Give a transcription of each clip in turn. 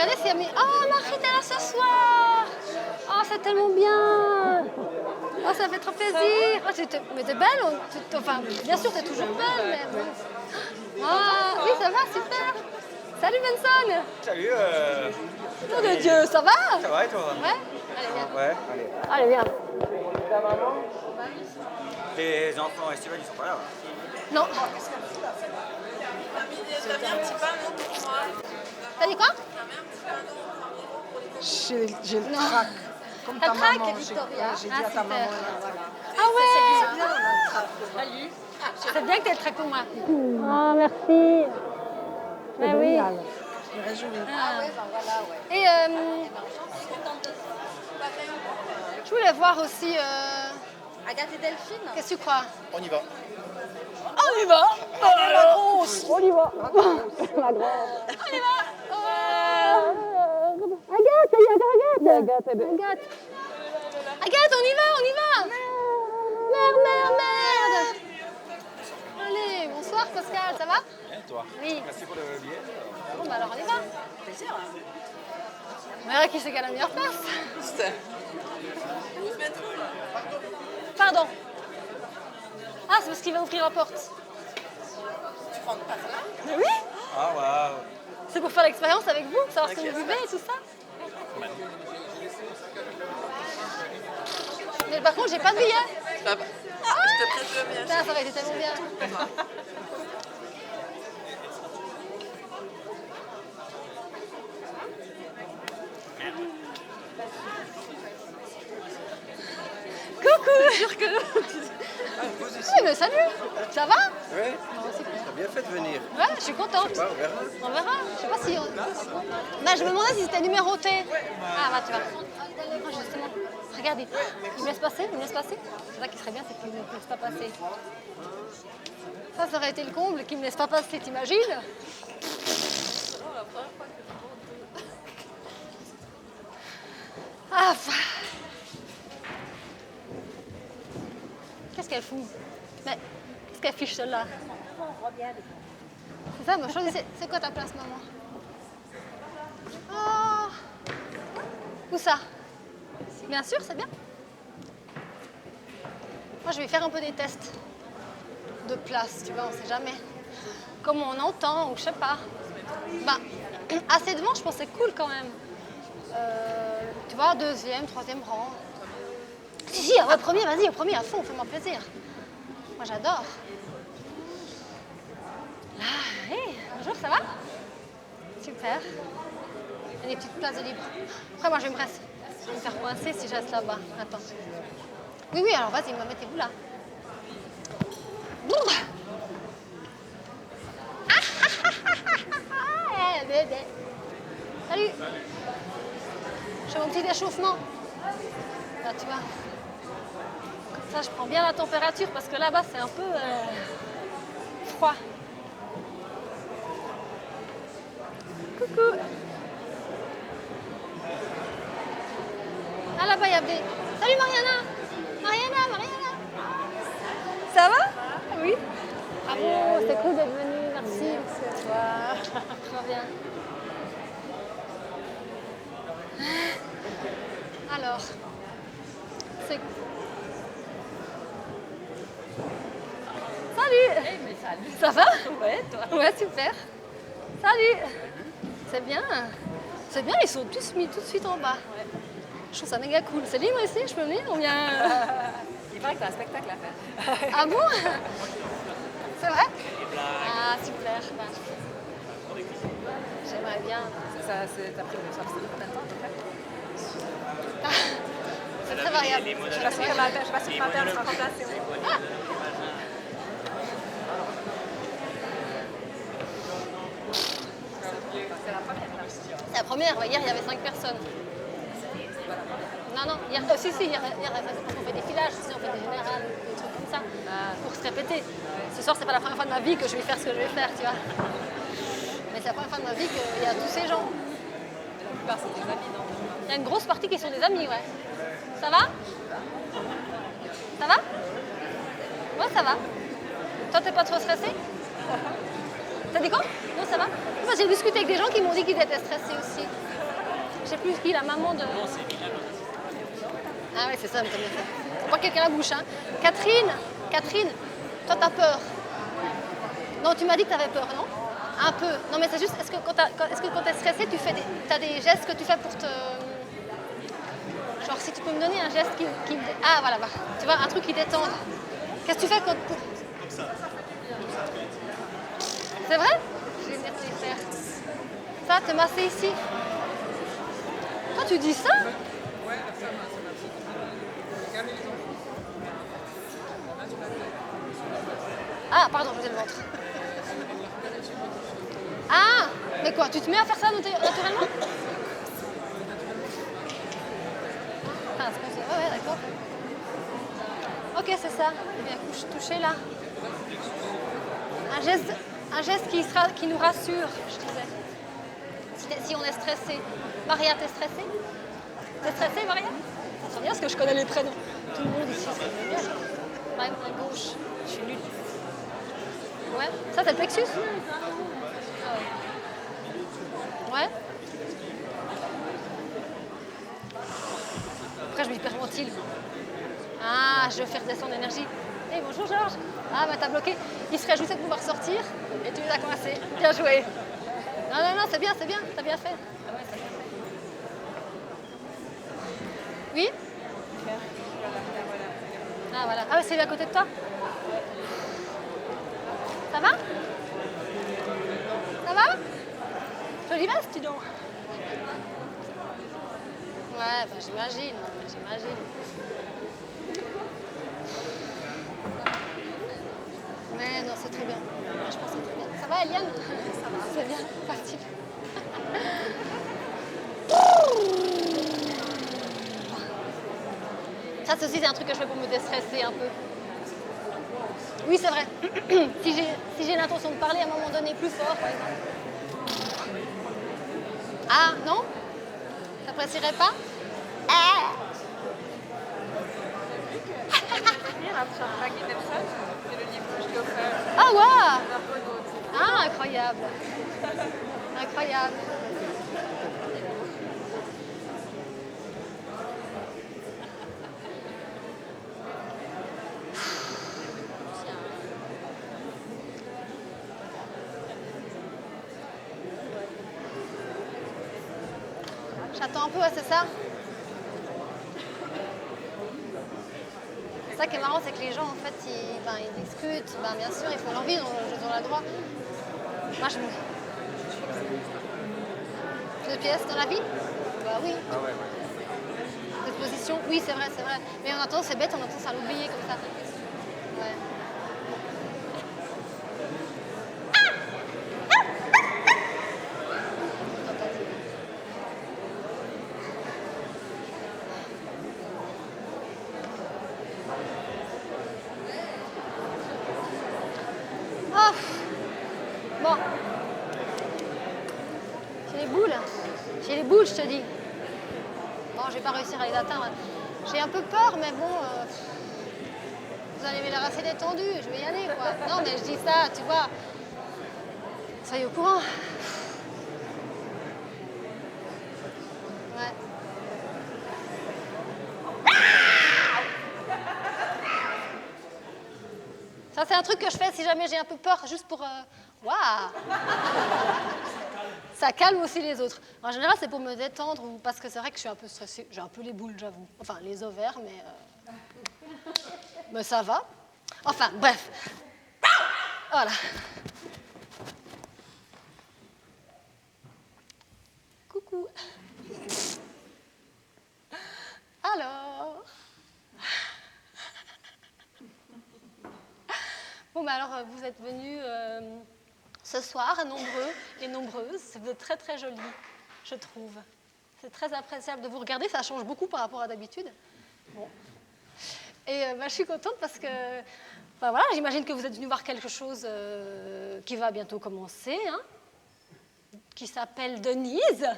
regarder s'il y a mis... Oh, Marie, t'es là ce soir. Oh, c'est tellement bien. Oh, ça fait trop plaisir. Oh, mais t'es belle. Enfin, bien sûr, t'es toujours belle, mais bon. Ah, oui, ça va, super. Salut, Benson. Salut. Nom de Dieu, ça va? Ça va et toi? Ouais. Allez, viens. Ouais, allez. Allez, viens. Les enfants estivales, ils sont pas là. Non. T'as mis un petit panneau pour moi. T'as dit quoi? T'as mis un petit panneau pour J'ai le trac. Comme T'as ta le trac, maman. Victoria. J'ai dit Ah, à ta super. maman, voilà. Ah ouais. C'est bien, on a le trac. Salut. C'est bien que t'aies le trac pour moi. Ah, merci. Mais oui. Génial. Je me réjouis. Et je voulais voir aussi. Agathe et Delphine. Qu'est-ce que tu crois? On y va. On y va. La grosse. On y va. La grosse. On y va. Agathe, il y a Agathe. Agathe, elle est- Agathe. Agathe, on y va. Merde. Allez, bonsoir Pascal, ça va? Bien, toi? Oui. Merci pour le billet. Bon, bah alors on y va. Plaisir. On verra qui c'est qui a la meilleure place. Vous se mettre où là? Pardon. Ah, c'est parce qu'il va ouvrir la porte. Tu prends pas là? Mais oui. Ah, waouh. C'est pour faire l'expérience avec vous, savoir ce que vous vivez et tout ça. Mais par contre, j'ai pas de billet. Je te prête le mien. Putain, ça aurait été tellement bien. Coucou. Oui, mais salut. Ça va? Oui, Bon, super. t'as bien fait de venir. Ouais, je suis contente. On verra. On verra. Je sais pas si. Bah, je me demandais si c'était numéroté. Ah, bah, tu vois. Ah, justement. Regardez. Il me laisse passer, C'est ça qui serait bien, c'est qu'il ne me laisse pas passer. Ça aurait été le comble, qu'il me laisse pas passer, t'imagines? Ah, qu'est-ce qu'elle fout? Mais qu'est-ce qu'elle fiche celle-là? C'est ça, moi je choisissais. C'est quoi ta place, maman? Oh. Où ça? Bien sûr, c'est bien. Moi, je vais faire un peu des tests de place, tu vois, on sait jamais. Comme on entend, ou je sais pas. Bah, assez devant, je pense que c'est cool quand même. Tu vois, deuxième, troisième rang. Si, au premier, vas-y, au premier, à fond, fais-moi plaisir. Moi, j'adore. Là, hé, bonjour, ça va? Super. Il y a des petites places de libre. Après, moi, je vais me rester. Je vais me faire coincer si je reste là-bas. Attends. Oui, alors vas-y, mettez-vous là. Boum. Eh, bébé. Salut. Je fais mon petit échauffement. Là, tu vois. Comme ça, je prends bien la température parce que là-bas, c'est un peu froid. Coucou. Ah, là-bas, il y a des... Salut, Mariana. Mariana. Ça va? Oui. Bravo, c'est cool d'être venue. Merci. Merci à toi. Trop bien. Alors, c'est... Salut. Mais salut. Ça va? Ouais, toi. Ouais, super. Salut. C'est bien. C'est bien, ils sont tous mis tout de suite en bas. Ouais. Je trouve ça méga cool. C'est libre ici, je peux venir? On vient... Il paraît que t'as un spectacle à faire. Ah bon? C'est vrai? Ah, super. Ben, j'aimerais bien. T'as pris combien de temps à peu près? C'est très variable. Je sais pas si le matin sera remplacé. C'est la première là. C'est la première. Hier, il y avait 5 personnes. Non, hier, si, hier, on fait des filages, si, on fait des générales, des trucs comme ça, pour se répéter. Ce soir, c'est pas la première fois de ma vie que je vais faire ce que je vais faire, tu vois. Mais c'est la première fois de ma vie qu'il y a tous ces gens. La plupart, c'est des amis, non? Il y a une grosse partie qui sont des amis, ouais. Ça va? Ça va? Ouais, ça va. Toi, t'es pas trop stressé? T'as dit quoi? Non, ça va? Moi, j'ai discuté avec des gens qui m'ont dit qu'ils étaient stressés aussi. Je sais plus qui, la maman de... Ah ouais, c'est ça, mais t'as bien fait. Pas quelqu'un à la bouche, hein. Catherine, toi, t'as peur. Non, tu m'as dit que t'avais peur, non? Un peu. Non, mais c'est juste, est-ce que quand t'es stressé, t'as des gestes que tu fais pour te... Genre, si tu peux me donner un geste qui Ah, voilà, bah, tu vois, un truc qui détende. Qu'est-ce que tu fais quand... Comme ça. C'est vrai? Je vais venir te les faire. Ça, te masser ici. Toi, tu dis ça? Ah, pardon, je faisais le ventre. Ah, mais quoi, tu te mets à faire ça naturellement? Ah, c'est comme ça. Ouais, d'accord. Ok, c'est ça. Bien, toucher là. Un geste qui nous rassure, je disais. Si on est stressé. Maria, t'es stressée? T'es stressée, Maria? Ça sent bien parce que je connais les prénoms. Tout le monde ici, c'est bien. Maria, à gauche. Je suis nulle. Ouais. Ça, c'est le plexus? Ouais. Après, je m'hyperventile. Ah, je veux faire descendre l'énergie. Hey, bonjour Georges. Ah, bah t'as bloqué. Il se réjouissait de pouvoir sortir et tu les as coincés. Bien joué. Non, c'est bien. T'as bien fait. Ah ouais, c'est bien fait. Oui? Ah, voilà. Ah, c'est lui à côté de toi? Ça va? Ça va? Joli veste, dis donc. Ouais, bah j'imagine. Mais non, c'est très bien. Je pense que c'est très bien. Ça va, Eliane? Ça va. C'est bien, parti. Ça, ceci, c'est un truc que je fais pour me déstresser un peu. Oui, c'est vrai. Si j'ai l'intention de parler à un moment donné plus fort, par exemple. Ah, non? T'apprécierais pas? Ah, ouais! Ah, incroyable. Incroyable. J'attends un peu, ouais, c'est ça? C'est ça qui est marrant, c'est que les gens, en fait, ils discutent. Ben, bien sûr, ils font leur vie dans la droite. Moi, je me... Deux pièces dans la vie? Bah oui. Ah ouais. Cette position, oui, c'est vrai. Mais on a tendance, c'est bête, on a tendance à l'oublier comme ça. Ouais. Oh. Bon. J'ai les boules, je te dis. Bon, je vais pas réussir à les atteindre. J'ai un peu peur, mais bon, vous allez l'air assez détendu, je vais y aller, quoi. Non, mais je dis ça, tu vois. Soyez au courant. Ouais. Ça, c'est un truc que je fais si jamais j'ai un peu peur, juste pour... Waouh! Ça calme aussi les autres. En général, c'est pour me détendre ou parce que c'est vrai que je suis un peu stressée. J'ai un peu les boules, j'avoue. Enfin, les ovaires, mais ça va. Enfin, bref. Voilà. Coucou. Alors. Bon, bah alors, vous êtes venus ce soir, nombreux et nombreuses. Vous êtes très, très jolis, je trouve. C'est très appréciable de vous regarder. Ça change beaucoup par rapport à d'habitude. Bon. Et je suis contente parce que, voilà, j'imagine que vous êtes venus voir quelque chose qui va bientôt commencer, hein, qui s'appelle Denise.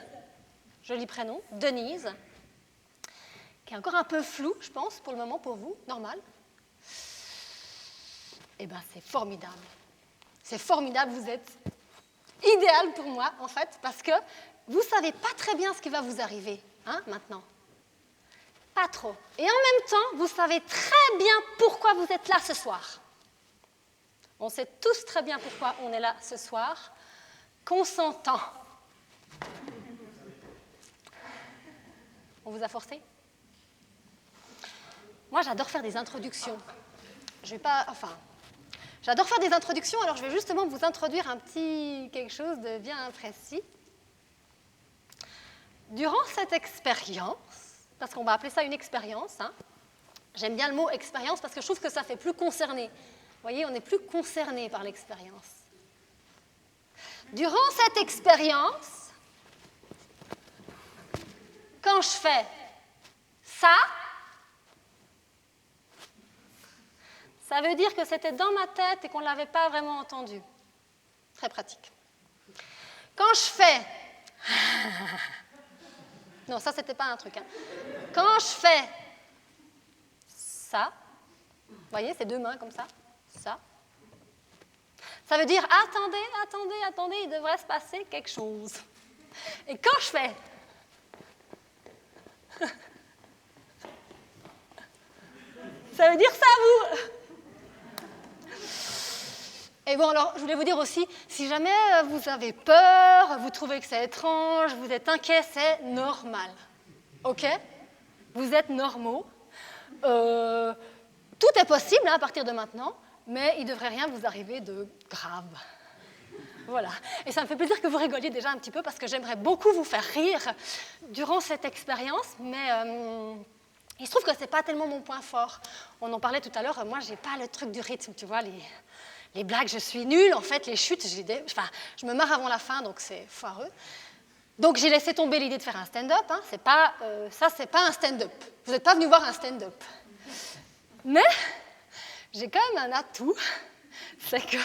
Joli prénom, Denise. Qui est encore un peu flou, je pense, pour le moment, pour vous. Normal. Eh bien, c'est formidable. C'est formidable, vous êtes idéal pour moi, en fait, parce que vous ne savez pas très bien ce qui va vous arriver, hein, maintenant. Pas trop. Et en même temps, vous savez très bien pourquoi vous êtes là ce soir. On sait tous très bien pourquoi on est là ce soir. Consentant. On vous a forcé? Moi, j'adore faire des introductions. J'adore faire des introductions, alors je vais justement vous introduire un petit quelque chose de bien précis. Durant cette expérience, parce qu'on va appeler ça une expérience, hein, j'aime bien le mot expérience parce que je trouve que ça fait plus concerné. Vous voyez, on est plus concerné par l'expérience. Durant cette expérience, quand je fais ça, ça veut dire que c'était dans ma tête et qu'on ne l'avait pas vraiment entendu. Très pratique. Quand je fais... Non, ça, c'était pas un truc. Hein. Quand je fais ça, vous voyez, c'est deux mains comme ça, ça veut dire attendez, il devrait se passer quelque chose. Et quand je fais... ça veut dire ça, vous... Et bon, alors, je voulais vous dire aussi, si jamais vous avez peur, vous trouvez que c'est étrange, vous êtes inquiet, c'est normal. OK? Vous êtes normaux. Tout est possible hein, à partir de maintenant, mais il ne devrait rien vous arriver de grave. Voilà. Et ça me fait plaisir que vous rigoliez déjà un petit peu, parce que j'aimerais beaucoup vous faire rire durant cette expérience, mais... il se trouve que ce n'est pas tellement mon point fort. On en parlait tout à l'heure, moi, je n'ai pas le truc du rythme, tu vois, les blagues, je suis nulle. En fait, les chutes, je me marre avant la fin, donc c'est foireux. Donc, j'ai laissé tomber l'idée de faire un stand-up. Hein. Ça, c'est pas un stand-up. Vous n'êtes pas venu voir un stand-up. Mais, j'ai quand même un atout, c'est que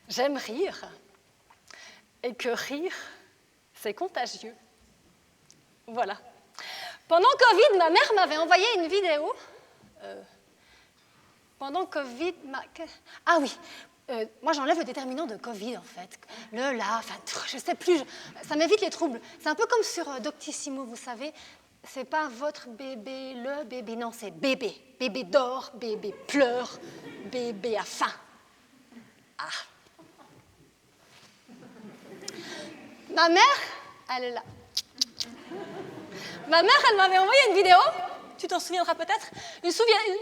j'aime rire, et que rire, c'est contagieux. Voilà. Pendant Covid, ma mère m'avait envoyé une vidéo. Pendant Covid... Ah oui, moi j'enlève le déterminant de Covid en fait. Le, la, enfin, je sais plus, ça m'évite les troubles. C'est un peu comme sur Doctissimo, vous savez. C'est pas votre bébé, le bébé, non, c'est bébé. Bébé dort, bébé pleure, bébé a faim. Ah. Ma mère, elle est là. Ma mère, elle m'avait envoyé une vidéo, tu t'en souviendras peut-être, une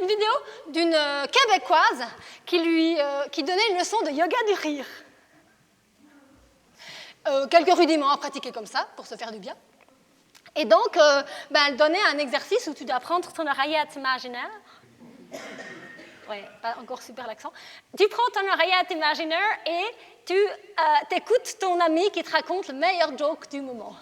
vidéo d'une Québécoise qui donnait une leçon de yoga du rire. Quelques rudiments à pratiquer comme ça, pour se faire du bien. Et donc, elle donnait un exercice où tu dois prendre ton oreillette imaginaire. Oui, pas encore super l'accent. Tu prends ton oreillette imaginaire et tu t'écoutes ton ami qui te raconte le meilleur joke du moment.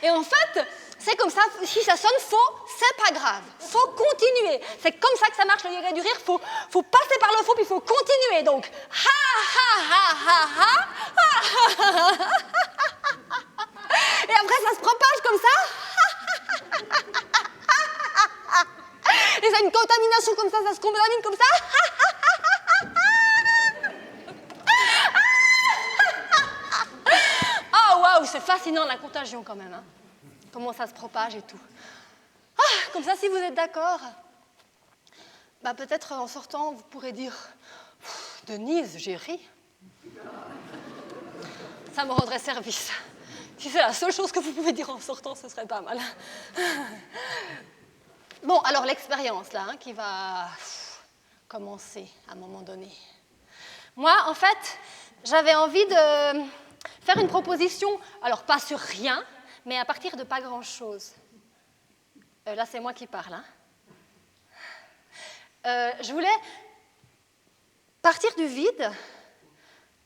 Et en fait, c'est comme ça, si ça sonne faux, c'est pas grave. Faut continuer. C'est comme ça que ça marche le yoga du rire. Faut passer par le faux, puis il faut continuer. Donc, et après, ça se propage comme ça. Et ça a une contamination comme ça se contamine comme ça. Oh, waouh, c'est fascinant la contagion quand même. Hein. Comment ça se propage et tout. Ah, comme ça, si vous êtes d'accord, peut-être en sortant, vous pourrez dire « Denise, j'ai ri ». Ça me rendrait service. Si c'est la seule chose que vous pouvez dire en sortant, ce serait pas mal. Bon, alors l'expérience, là, qui va commencer à un moment donné. Moi, en fait, j'avais envie de faire une proposition, alors pas sur rien, mais à partir de pas grand-chose. Là, c'est moi qui parle. Hein. Je voulais partir du vide,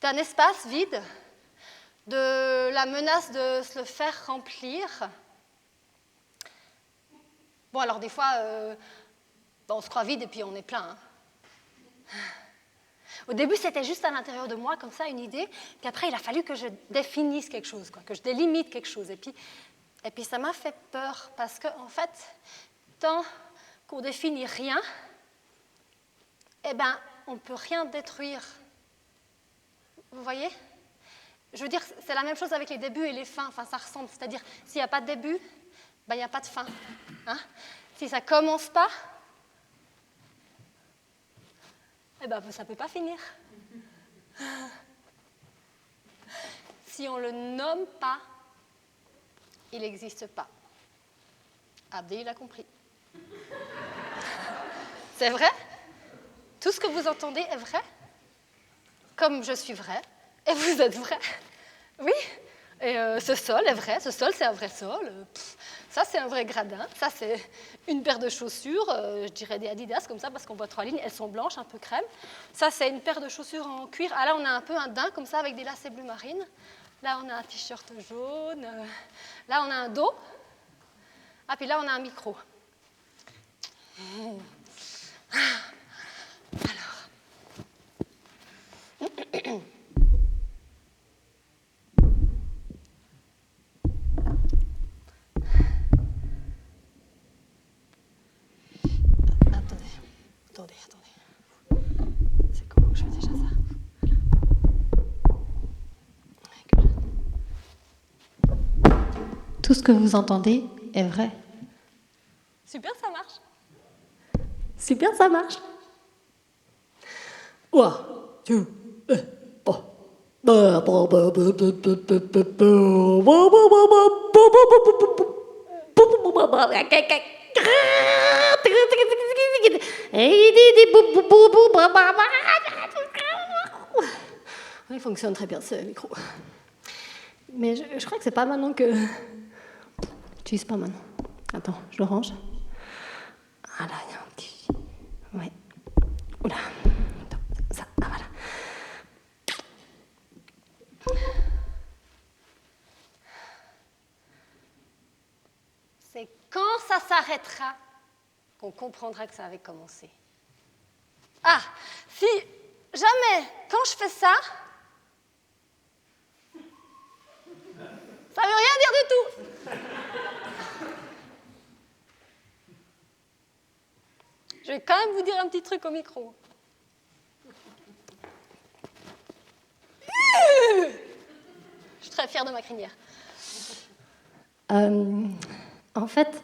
d'un espace vide, de la menace de se le faire remplir. Bon, alors des fois, Enfin, on se croit vide et puis on est plein. Hein. Au début, c'était juste à l'intérieur de moi, comme ça, une idée. Puis après, il a fallu que je définisse quelque chose, quoi, que je délimite quelque chose. Et puis ça m'a fait peur, parce qu'en fait, tant qu'on définit rien, eh ben, on ne peut rien détruire. Vous voyez? Je veux dire, c'est la même chose avec les débuts et les fins. Enfin, ça ressemble. C'est-à-dire, s'il n'y a pas de début, ben, il n'y a pas de fin. Hein? Si ça ne commence pas, eh ben, ça ne peut pas finir. Si on ne le nomme pas, il n'existe pas. Abdé, il a compris. C'est vrai? Tout ce que vous entendez est vrai? Comme je suis vrai, et vous êtes vrai. Oui? Et ce sol est vrai, ce sol c'est un vrai sol. Ça c'est un vrai gradin, ça c'est une paire de chaussures, je dirais des Adidas comme ça parce qu'on voit 3 lignes, elles sont blanches, un peu crème. Ça c'est une paire de chaussures en cuir. Ah là on a un peu un daim comme ça avec des lacets bleu marine. Là on a un t-shirt jaune. Là on a un dos. Ah puis là on a un micro. Attendez. C'est comment que je fais déjà ça? Tout ce que vous entendez est vrai. Super, ça marche. Super, ça marche. Il fonctionne très bien ce micro. Mais je crois que c'est pas maintenant que... J'utilise pas maintenant. Attends, je le range. Ah là, il y a un petit... Ouais. Oula. Attends, ça, ah voilà. C'est quand ça s'arrêtera qu'on comprendra que ça avait commencé. Ah, si jamais, quand je fais ça, ça veut rien dire du tout. Je vais quand même vous dire un petit truc au micro. Je suis très fière de ma crinière. En fait,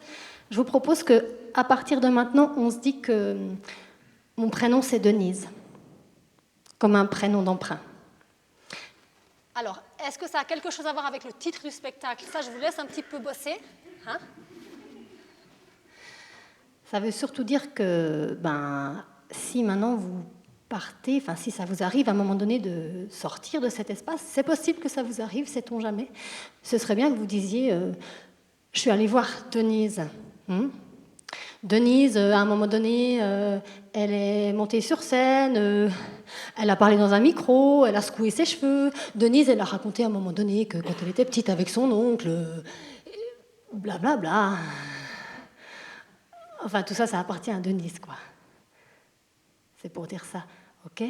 je vous propose qu'à partir de maintenant, on se dit que mon prénom, c'est Denise, comme un prénom d'emprunt. Alors, est-ce que ça a quelque chose à voir avec le titre du spectacle? Ça, je vous laisse un petit peu bosser. Hein? Ça veut surtout dire que si maintenant vous partez, enfin si ça vous arrive à un moment donné de sortir de cet espace, c'est possible que ça vous arrive, sait-on jamais. Ce serait bien que vous disiez je suis allée voir Denise. Denise, à un moment donné, elle est montée sur scène, elle a parlé dans un micro, elle a secoué ses cheveux. Denise, elle a raconté à un moment donné que quand elle était petite avec son oncle, blablabla. Bla bla. Enfin, tout ça, ça appartient à Denise, quoi. C'est pour dire ça, ok?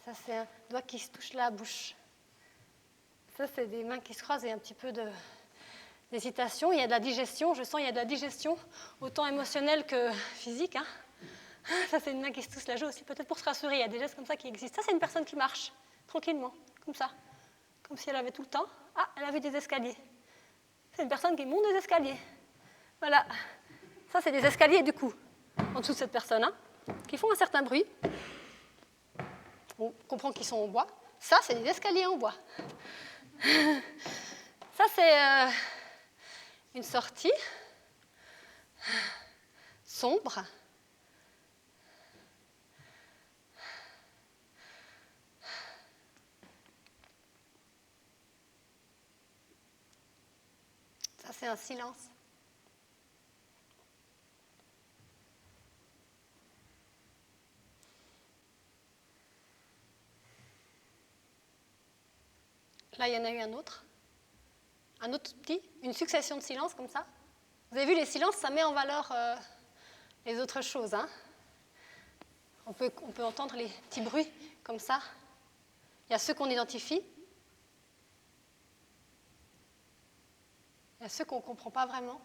Ça, c'est un doigt qui se touche la bouche. Ça, c'est des mains qui se croisent et un petit peu d'hésitation. Il y a de la digestion, je sens qu'il y a de la digestion, autant émotionnelle que physique. Hein. Ça, c'est une main qui se touche la joue aussi, peut-être pour se rassurer. Il y a des gestes comme ça qui existent. Ça, c'est une personne qui marche tranquillement, comme ça. Comme si elle avait tout le temps. Ah, elle a vu des escaliers. C'est une personne qui monte des escaliers. Voilà. Ça, c'est des escaliers, du coup, en dessous de cette personne, hein, qui font un certain bruit. On comprend qu'ils sont en bois. Ça, c'est des escaliers en bois. Ça, c'est une sortie sombre. Ça, c'est un silence. Là, il y en a eu un autre petit, une succession de silences comme ça. Vous avez vu, les silences, ça met en valeur les autres choses. Hein. On peut entendre les petits bruits comme ça. Il y a ceux qu'on identifie. Il y a ceux qu'on ne comprend pas vraiment.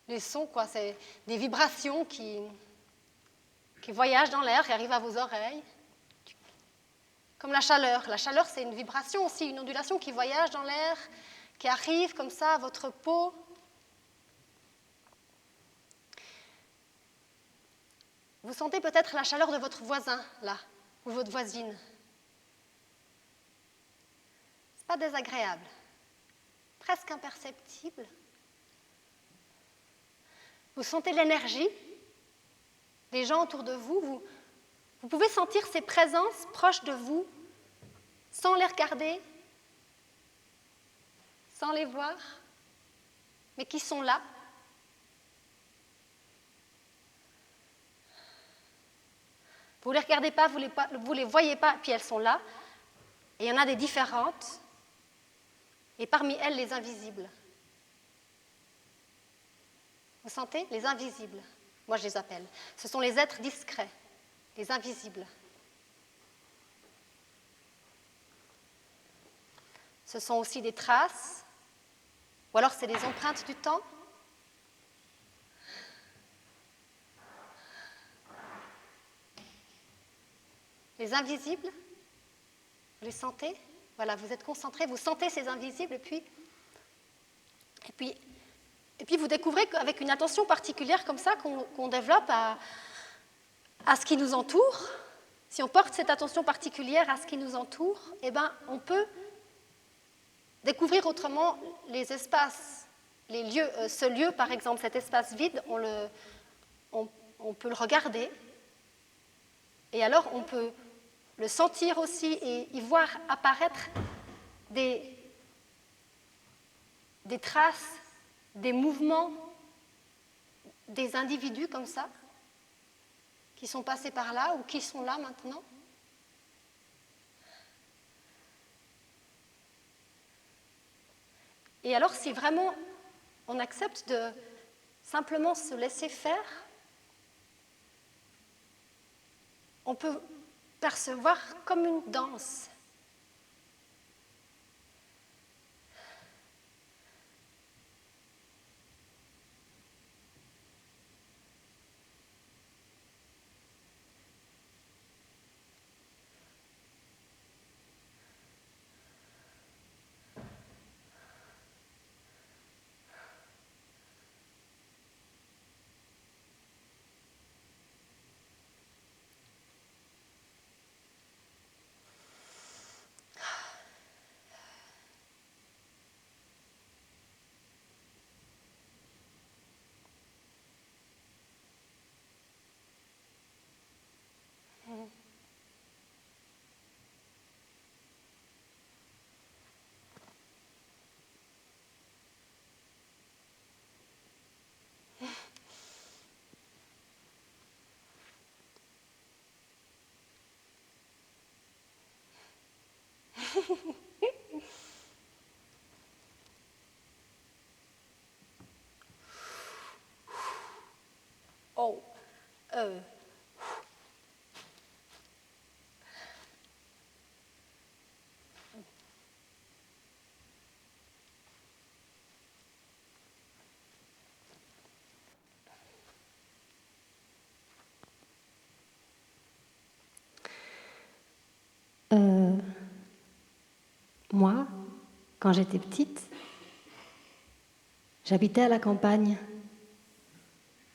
Les sons, quoi, c'est des vibrations qui voyagent dans l'air, qui arrivent à vos oreilles. Comme la chaleur. La chaleur, c'est une vibration aussi, une ondulation qui voyage dans l'air, qui arrive comme ça à votre peau. Vous sentez peut-être la chaleur de votre voisin, là, ou votre voisine. C'est pas désagréable, presque imperceptible. Vous sentez l'énergie des gens autour de vous. Vous pouvez sentir ces présences proches de vous, sans les regarder, sans les voir, mais qui sont là. Vous ne les regardez pas, vous ne les voyez pas, puis elles sont là. Et il y en a des différentes, et parmi elles, les invisibles. Vous sentez? Les invisibles. Moi, je les appelle. Ce sont les êtres discrets, les invisibles. Ce sont aussi des traces, ou alors c'est des empreintes du temps. Les invisibles, vous les sentez? Voilà, vous êtes concentrés, vous sentez ces invisibles, et puis vous découvrez qu'avec une attention particulière comme ça qu'on développe à ce qui nous entoure, si on porte cette attention particulière à ce qui nous entoure, eh ben, on peut découvrir autrement les espaces, les lieux. Ce lieu, par exemple, cet espace vide, on peut le regarder, et alors on peut le sentir aussi et y voir apparaître des traces, des mouvements, des individus comme ça, qui sont passés par là ou qui sont là maintenant. Et alors, si vraiment on accepte de simplement se laisser faire, on peut percevoir comme une danse. Oh, Moi, quand j'étais petite, j'habitais à la campagne.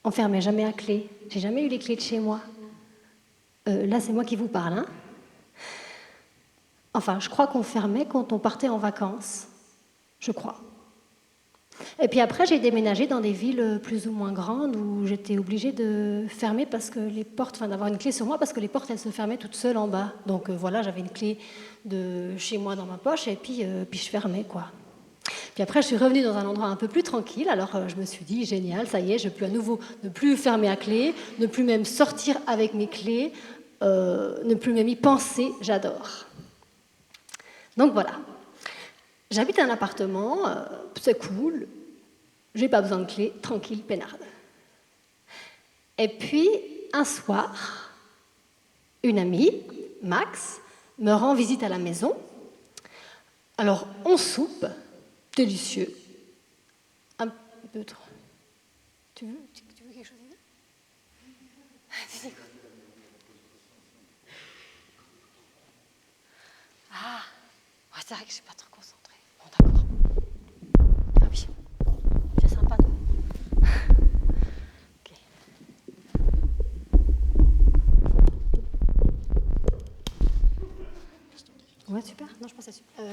On ne fermait jamais à clé. J'ai jamais eu les clés de chez moi. Là, c'est moi qui vous parle. Hein. Enfin, je crois qu'on fermait quand on partait en vacances. Je crois. Et puis après, j'ai déménagé dans des villes plus ou moins grandes où j'étais obligée de fermer parce que les portes, enfin d'avoir une clé sur moi parce que les portes, elles se fermaient toutes seules en bas. Donc voilà, j'avais une clé de chez moi dans ma poche et puis je fermais, quoi. Puis après, je suis revenue dans un endroit un peu plus tranquille. Alors je me suis dit, génial, ça y est, je peux à nouveau ne plus fermer à clé, ne plus même sortir avec mes clés, ne plus même y penser, j'adore. Donc voilà. J'habite un appartement, c'est cool, j'ai pas besoin de clé, tranquille, peinarde. Et puis, un soir, une amie, Max, me rend visite à la maison. Alors, on soupe, délicieux, un peu trop. Tu veux quelque chose de bien? Ah, ouais, c'est vrai que je suis pas trop concentrée. Bon, d'accord. Ah oui, c'est sympa. Ok. Ouais, super. Non, je pense que c'est super.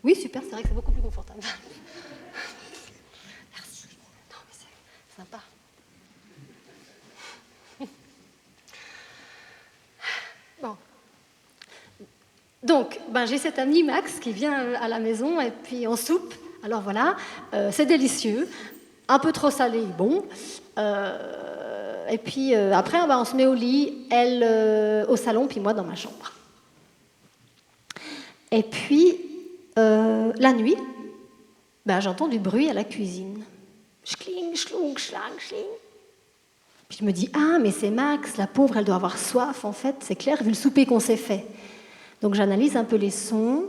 Oui, super, c'est vrai que c'est beaucoup plus confortable. Merci. Non, mais c'est sympa. Bon. Donc, j'ai cet ami Max qui vient à la maison et puis on soupe. Alors voilà, c'est délicieux, un peu trop salé, bon. Et puis après, on se met au lit, elle au salon, puis moi dans ma chambre. Et puis, la nuit, j'entends du bruit à la cuisine. Schling, schlung, schlang, schling. Puis je me dis, ah, mais c'est Max, la pauvre, elle doit avoir soif, en fait, c'est clair, vu le souper qu'on s'est fait. Donc j'analyse un peu les sons.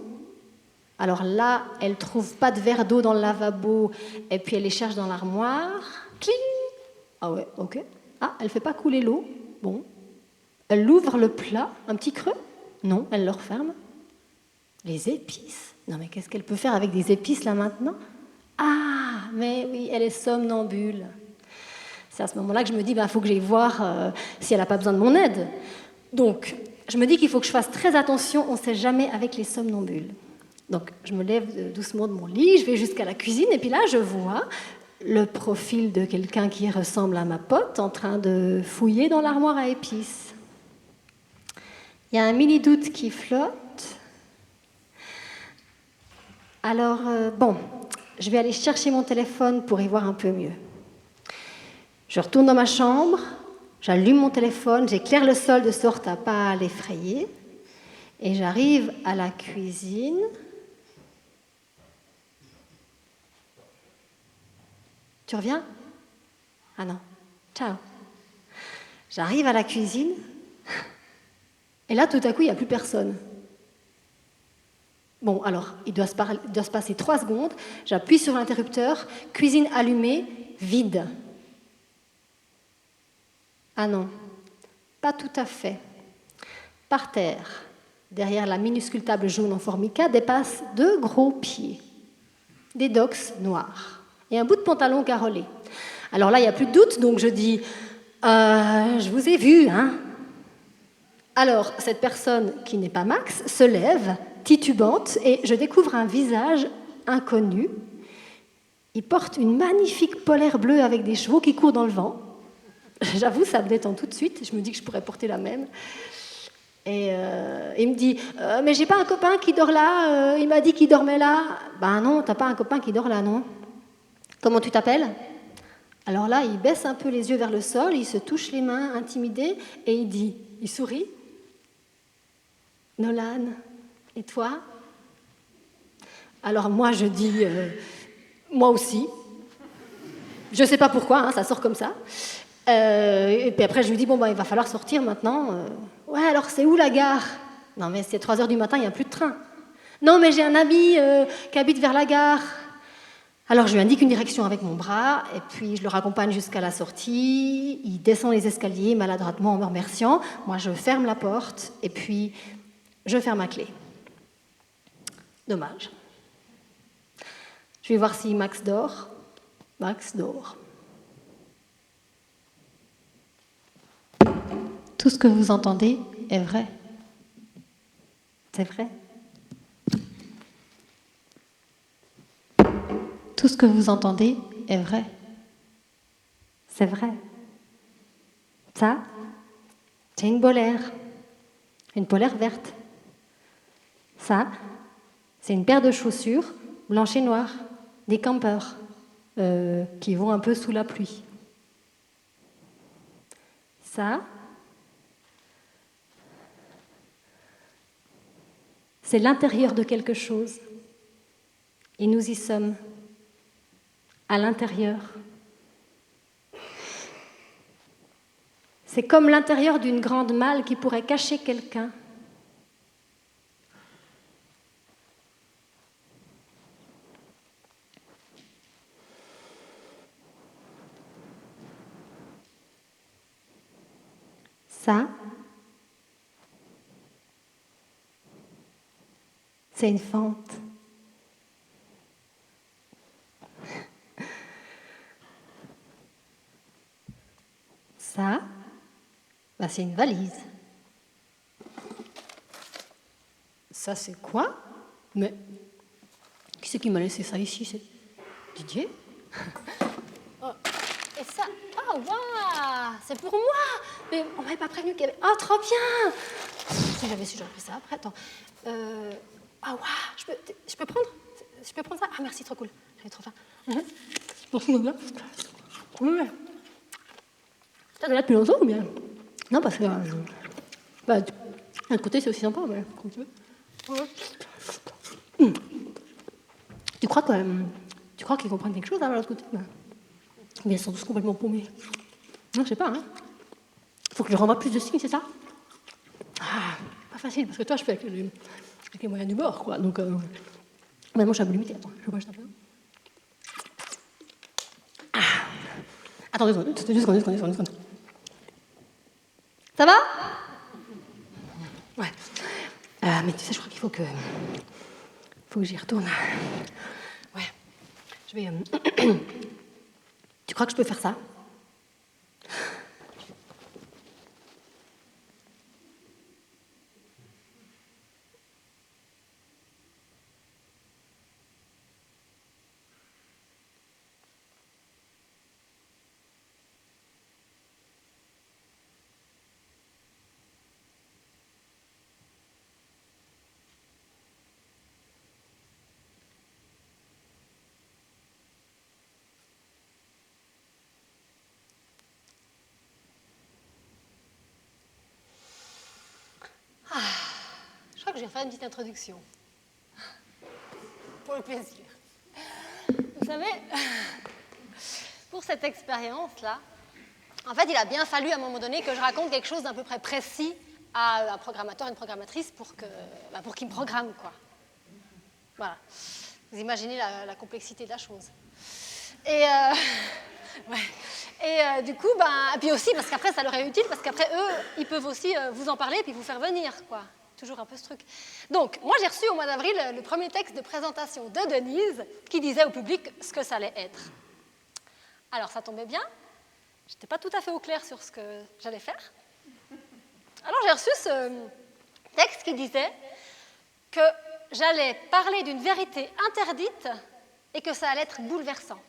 Alors là, elle ne trouve pas de verre d'eau dans le lavabo, et puis elle les cherche dans l'armoire. Cling. Ah ouais, ok. Ah, elle ne fait pas couler l'eau. Bon. Elle ouvre le plat, un petit creux. Non, elle le referme. Les épices. Non, mais qu'est-ce qu'elle peut faire avec des épices là maintenant? Ah, mais oui, elle est somnambule. C'est à ce moment-là que je me dis, faut que j'aille voir si elle n'a pas besoin de mon aide. Donc, je me dis qu'il faut que je fasse très attention, on ne sait jamais avec les somnambules. Donc, je me lève doucement de mon lit, je vais jusqu'à la cuisine, et puis là, je vois le profil de quelqu'un qui ressemble à ma pote en train de fouiller dans l'armoire à épices. Il y a un mini doute qui flotte. Alors, je vais aller chercher mon téléphone pour y voir un peu mieux. Je retourne dans ma chambre, j'allume mon téléphone, j'éclaire le sol de sorte à ne pas l'effrayer, et j'arrive à la cuisine. Tu reviens? Ah non, ciao. J'arrive à la cuisine, et là, tout à coup, il n'y a plus personne. Bon, alors, il doit se passer 3 secondes, j'appuie sur l'interrupteur, cuisine allumée, vide. Ah non, pas tout à fait. Par terre, derrière la minuscule table jaune en formica, dépassent 2 gros pieds, des docks noirs et un bout de pantalon carolé. Alors là, il n'y a plus de doute, donc je dis « je vous ai vu, hein ?» Alors, cette personne, qui n'est pas Max, se lève, titubante, et je découvre un visage inconnu. Il porte une magnifique polaire bleue avec des chevaux qui courent dans le vent. J'avoue, ça me détend tout de suite. Je me dis que je pourrais porter la même. Et il me dit mais j'ai pas un copain qui dort là. Il m'a dit qu'il dormait là. Ben non, t'as pas un copain qui dort là, non. Comment tu t'appelles? Alors là, il baisse un peu les yeux vers le sol, il se touche les mains, intimidé, et il sourit. Nolan, et toi? Alors moi, je dis moi aussi. Je sais pas pourquoi, ça sort comme ça. Et puis après, je lui dis, il va falloir sortir maintenant. Ouais, alors c'est où la gare? Non, mais c'est 3h du matin, il n'y a plus de train. Non, mais j'ai un ami qui habite vers la gare. Alors je lui indique une direction avec mon bras, et puis je le raccompagne jusqu'à la sortie. Il descend les escaliers maladroitement en me remerciant. Moi, je ferme la porte, et puis je ferme ma clé. Dommage. Je vais voir si Max dort. Max dort. Tout ce que vous entendez est vrai. C'est vrai. Tout ce que vous entendez est vrai. C'est vrai. Ça, c'est une polaire verte. Ça, c'est une paire de chaussures blanches et noires, des campeurs qui vont un peu sous la pluie. Ça, c'est l'intérieur de quelque chose. Et nous y sommes, à l'intérieur. C'est comme l'intérieur d'une grande malle qui pourrait cacher quelqu'un. Ça, c'est une fente. Ça, c'est une valise. Ça, c'est quoi? Mais qui c'est qui m'a laissé ça ici? C'est Didier? Oh, et ça, oh waouh, c'est pour moi. Mais on m'avait pas prévenu qu'il y avait... Oh, trop bien. Si j'avais su, j'aurais pris ça après. Attends. Ah waouh, je peux prendre? Je peux prendre ça? Ah merci, trop cool. J'avais trop faim. Oui. T'as de là depuis longtemps ou bien? Non, parce que... un côté, c'est aussi sympa, mais comme tu veux. Tu crois qu'ils comprennent quelque chose, là, de l'autre côté? Mais ils sont tous complètement paumés. Non, je sais pas, hein. Faut que je renvoie plus de signes, c'est ça? Ah, pas facile, parce que toi, je fais avec les moyens du bord, quoi. Donc, maintenant, je suis un peu limitée. Attends, je vois juste un peu. Ah. Attends, deux secondes. Ça va? Ouais. Mais tu sais, je crois qu'il faut que j'y retourne. Ouais. Je vais... Tu crois que je peux faire ça? Je crois que je vais faire une petite introduction. Pour le plaisir. Vous savez, pour cette expérience-là, en fait, il a bien fallu à un moment donné que je raconte quelque chose d'à peu près précis à un programmateur, une programmatrice pour qu'il me programme, quoi. Voilà. Vous imaginez la complexité de la chose. Et, ouais. Et du coup, et puis aussi, parce qu'après, ça leur est utile, parce qu'après, eux, ils peuvent aussi vous en parler et puis vous faire venir, quoi. Toujours un peu ce truc. Donc, moi, j'ai reçu au mois d'avril le premier texte de présentation de Denise qui disait au public ce que ça allait être. Alors, ça tombait bien. Je n'étais pas tout à fait au clair sur ce que j'allais faire. Alors, j'ai reçu ce texte qui disait que j'allais parler d'une vérité interdite et que ça allait être bouleversant.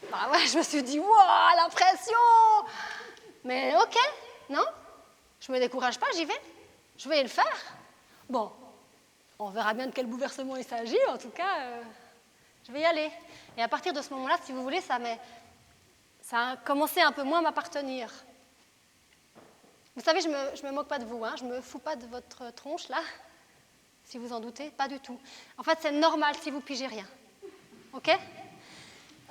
Bah ouais, je me suis dit, waouh, la pression! Mais ok, non? Je me décourage pas, j'y vais. Je vais le faire. Bon, on verra bien de quel bouleversement il s'agit, en tout cas, je vais y aller. Et à partir de ce moment-là, si vous voulez, ça a commencé un peu moins à m'appartenir. Vous savez, je me moque pas de vous, hein, je me fous pas de votre tronche, là, si vous en doutez, pas du tout. En fait, c'est normal si vous pigez rien, ok?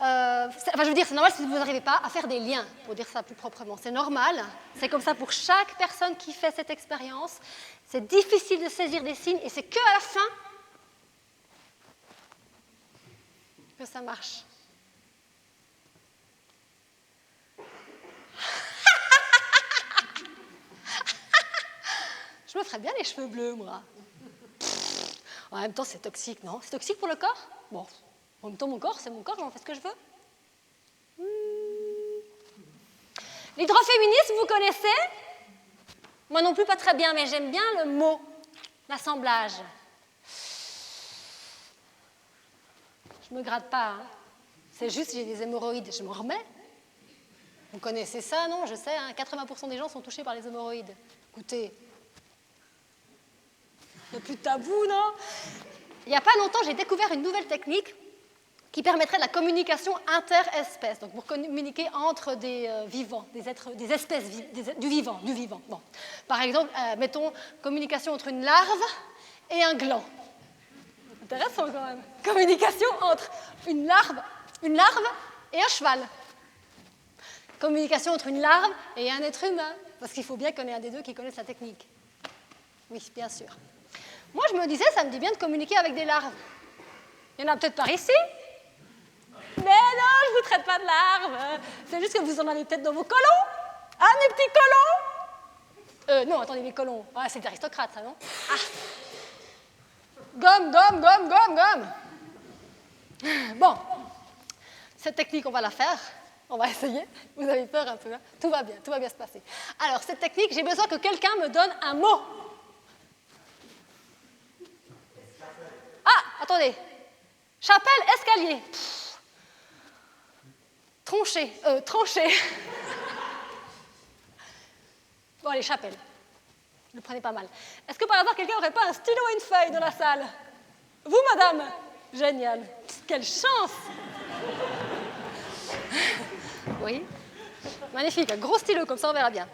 Je veux dire, c'est normal si vous n'arrivez pas à faire des liens, pour dire ça plus proprement. C'est normal, c'est comme ça pour chaque personne qui fait cette expérience. C'est difficile de saisir des signes et c'est qu'à la fin que ça marche. Je me ferais bien les cheveux bleus, moi. En même temps, c'est toxique, non? C'est toxique pour le corps? Bon. En même temps, mon corps, c'est mon corps, j'en fais ce que je veux. L'hydroféminisme, vous connaissez? Moi non plus, pas très bien, mais j'aime bien le mot, l'assemblage. Je me gratte pas, hein. C'est juste, j'ai des hémorroïdes, je m'en remets. Vous connaissez ça, non? Je sais, hein, 80% des gens sont touchés par les hémorroïdes. Écoutez, il n'y a plus de tabou, non? Il n'y a pas longtemps, j'ai découvert une nouvelle technique qui permettrait de la communication interespèces, donc pour communiquer entre des vivants, des espèces, du vivant. Bon. Par exemple, mettons communication entre une larve et un gland. Intéressant quand même. Communication entre une larve et un cheval. Communication entre une larve et un être humain, parce qu'il faut bien qu'on ait un des deux qui connaisse la technique. Oui, bien sûr. Moi, je me disais, ça me dit bien de communiquer avec des larves. Il y en a peut-être par ici. Mais non, je ne vous traite pas de larves. C'est juste que vous en avez peut-être dans vos colons. Ah, mes petits colons. Non, attendez, les colons. Ah, c'est des aristocrates, ça, non? Ah. Gomme. Bon. Cette technique, on va la faire. On va essayer. Vous avez peur un peu, hein? Tout va bien se passer. Alors, cette technique, j'ai besoin que quelqu'un me donne un mot. Ah, attendez. Chapelle, escalier. Tranché. Bon, allez, chapelle. Ne le prenez pas mal. Est-ce que par hasard, quelqu'un n'aurait pas un stylo et une feuille dans la salle? Vous, madame? Génial. Quelle chance! Oui. Magnifique. Un gros stylo, comme ça, on verra bien.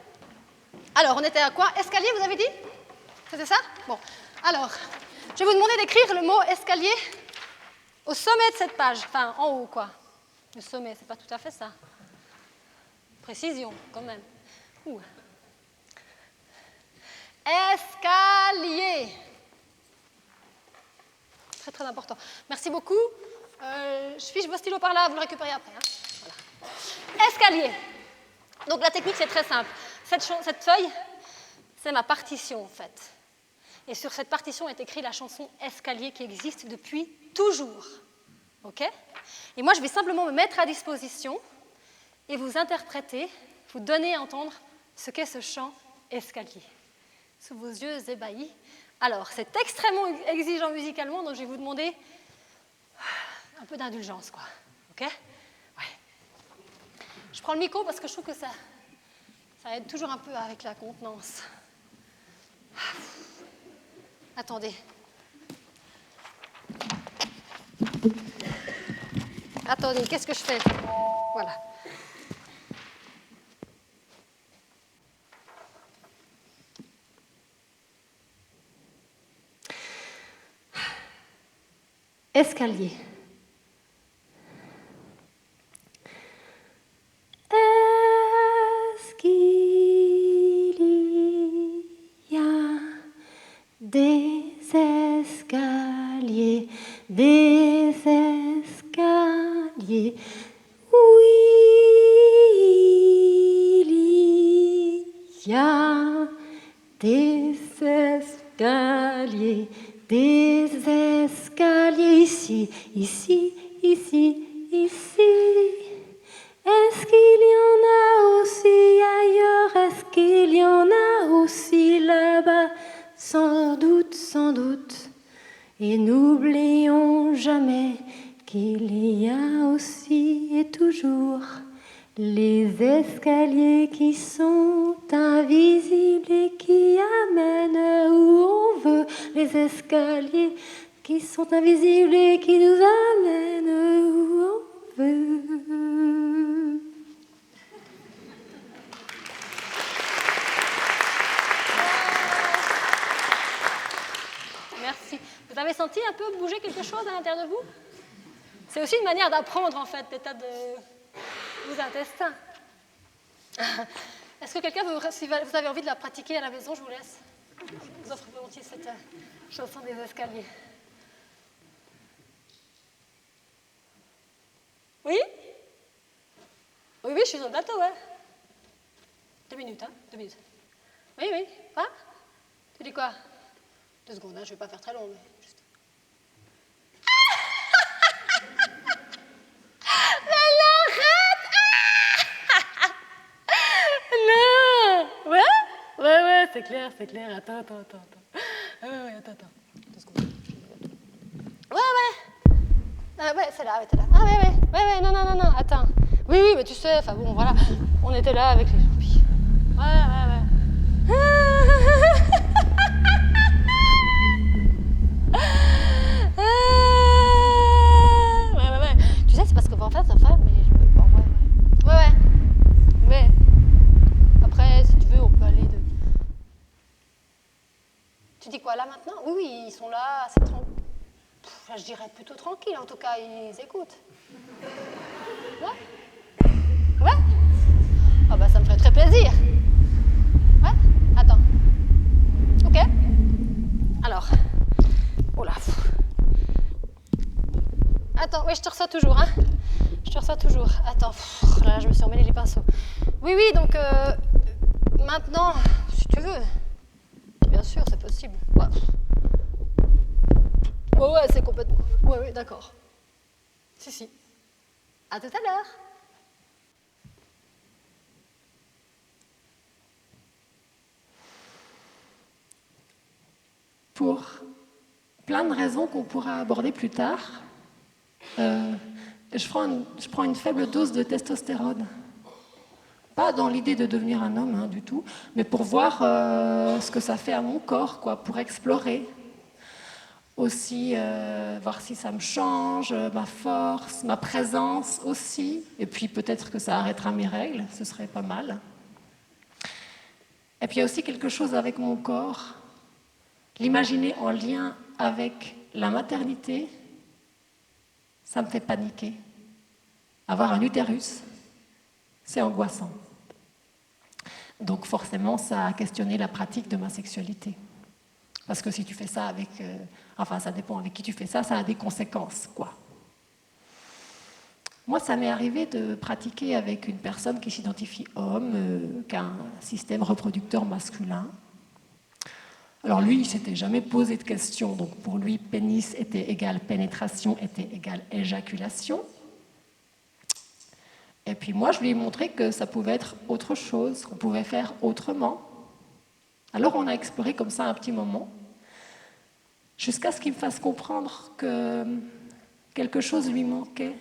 Alors, on était à quoi? Escalier, vous avez dit? C'était ça? Bon. Alors, je vais vous demander d'écrire le mot escalier au sommet de cette page. Enfin, en haut, quoi. Le sommet, c'est pas tout à fait ça. Précision, quand même. Ouh. Escalier. Très, très important. Merci beaucoup. Je fiche vos stylos par là, vous le récupérez après. Hein. Voilà. Escalier. Donc, la technique, c'est très simple. Cette feuille, c'est ma partition, en fait. Et sur cette partition est écrite la chanson Escalier qui existe depuis toujours. OK? Et moi, je vais simplement me mettre à disposition et vous interpréter, vous donner à entendre ce qu'est ce chant Escalier. Sous vos yeux ébahis. Alors, c'est extrêmement exigeant musicalement, donc je vais vous demander un peu d'indulgence, quoi. OK? Ouais. Je prends le micro parce que je trouve que ça aide toujours un peu avec la contenance. Attendez. Attendez, qu'est-ce que je fais? Voilà. Escalier. Est-ce qu'il y a des escaliers, des escaliers? Oui, il y a des escaliers, des escaliers ici, ici, ici, ici. Est-ce qu'il y en a aussi ailleurs? Est-ce qu'il y en a aussi là-bas? Sans doute, sans doute. Et n'oublions jamais qu'il y a aussi et toujours les escaliers qui sont invisibles et qui amènent où on veut. Les escaliers qui sont invisibles et qui nous amènent où on veut. Merci. Vous avez senti un peu bouger quelque chose à l'intérieur de vous? C'est aussi une manière d'apprendre, en fait, l'état de vos intestins. Est-ce que quelqu'un, si vous avez envie de la pratiquer à la maison, je vous laisse. Je vous offre volontiers cette chanson des escaliers. Oui? Oui, je suis sur le bateau, ouais. 2 minutes, hein? 2 minutes. Oui. Quoi? Tu dis quoi? 2 secondes, hein, je ne vais pas faire très long, mais juste. Mais l'arrête! Non! Ouais, c'est clair. Attends. Ouais, attends. 2 secondes. Ouais, c'est là, t'es là. Ah, ouais, non, attends. Oui, mais tu sais, enfin bon, voilà. On était là avec les zombies. Ouais. Ouais. je dirais plutôt tranquille, en tout cas, ils écoutent. Ouais. Ouais. Ah bah ça me ferait très plaisir. Ouais. Attends. Ok. Alors. Oh là. Attends, oui, je te reçois toujours, hein. Je te reçois toujours. Attends. Là, je me suis emmêlé les pinceaux. Oui, oui, donc maintenant, si tu veux. Bien sûr, c'est possible. Ouais. Oh ouais, c'est complètement... Ouais, oui, d'accord. Si, si. À tout à l'heure. Pour plein de raisons qu'on pourra aborder plus tard, je prends une faible dose de testostérone. Pas dans l'idée de devenir un homme, hein, du tout, mais pour voir ce que ça fait à mon corps, quoi, pour explorer. Aussi, voir si ça me change, ma force, ma présence aussi. Et puis peut-être que ça arrêtera mes règles, ce serait pas mal. Et puis il y a aussi quelque chose avec mon corps. L'imaginer en lien avec la maternité, ça me fait paniquer. Avoir un utérus, c'est angoissant. Donc forcément, ça a questionné la pratique de ma sexualité. Parce que si tu fais ça avec... enfin, ça dépend avec qui tu fais ça, ça a des conséquences, quoi. Moi, ça m'est arrivé de pratiquer avec une personne qui s'identifie homme, qui a un système reproducteur masculin. Alors lui, il ne s'était jamais posé de questions. Donc pour lui, pénis était égal pénétration, était égal éjaculation. Et puis moi, je lui ai montré que ça pouvait être autre chose, qu'on pouvait faire autrement. Alors on a exploré comme ça un petit moment, jusqu'à ce qu'il me fasse comprendre que quelque chose lui manquait,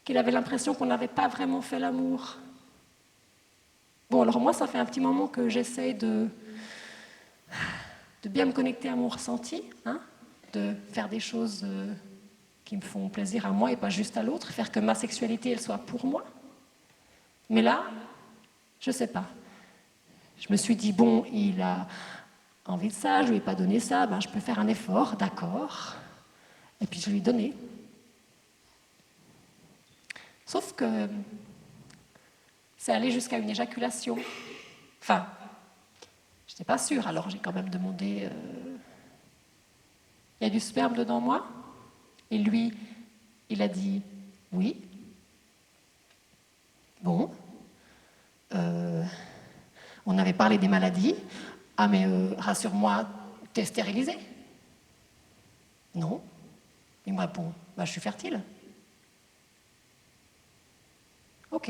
qu'il avait l'impression qu'on n'avait pas vraiment fait l'amour. Bon, alors moi, ça fait un petit moment que j'essaye de bien me connecter à mon ressenti, hein, de faire des choses qui me font plaisir à moi et pas juste à l'autre, faire que ma sexualité, elle soit pour moi. Mais là, je ne sais pas. Je me suis dit, bon, il a envie de ça, je ne lui ai pas donné ça, ben, je peux faire un effort, d'accord. Et puis je lui ai donné. Sauf que c'est allé jusqu'à une éjaculation. Enfin, je n'étais pas sûre, alors j'ai quand même demandé, il y a du sperme dedans moi? Et lui, il a dit oui. Bon. On avait parlé des maladies. Ah mais rassure-moi, t'es stérilisée? Non. Il me répond, bah, je suis fertile. Ok.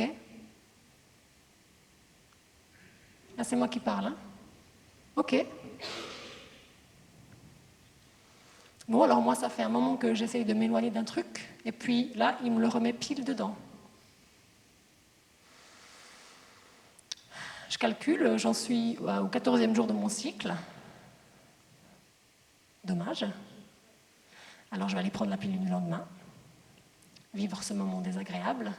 Là, c'est moi qui parle, hein? Ok. Bon, alors moi, ça fait un moment que j'essaye de m'éloigner d'un truc, et puis là, il me le remet pile dedans. Je calcule, j'en suis au 14e jour de mon cycle. Dommage. Alors je vais aller prendre la pilule du lendemain, vivre ce moment désagréable.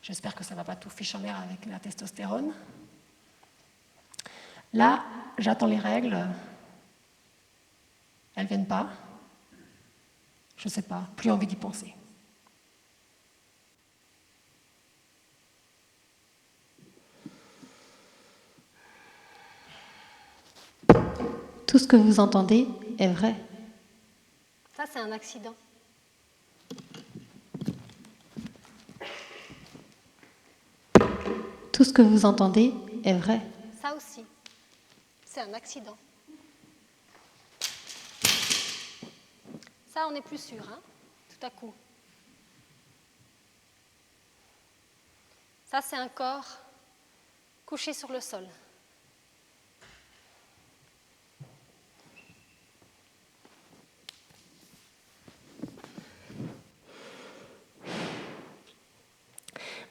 J'espère que ça ne va pas tout ficher en l'air avec la testostérone. Là, j'attends les règles. Elles ne viennent pas. Je ne sais pas, plus envie d'y penser. Tout ce que vous entendez est vrai. Ça, c'est un accident. Tout ce que vous entendez est vrai. Ça aussi, c'est un accident. Ça, on n'est plus sûr, hein, tout à coup. Ça, c'est un corps couché sur le sol.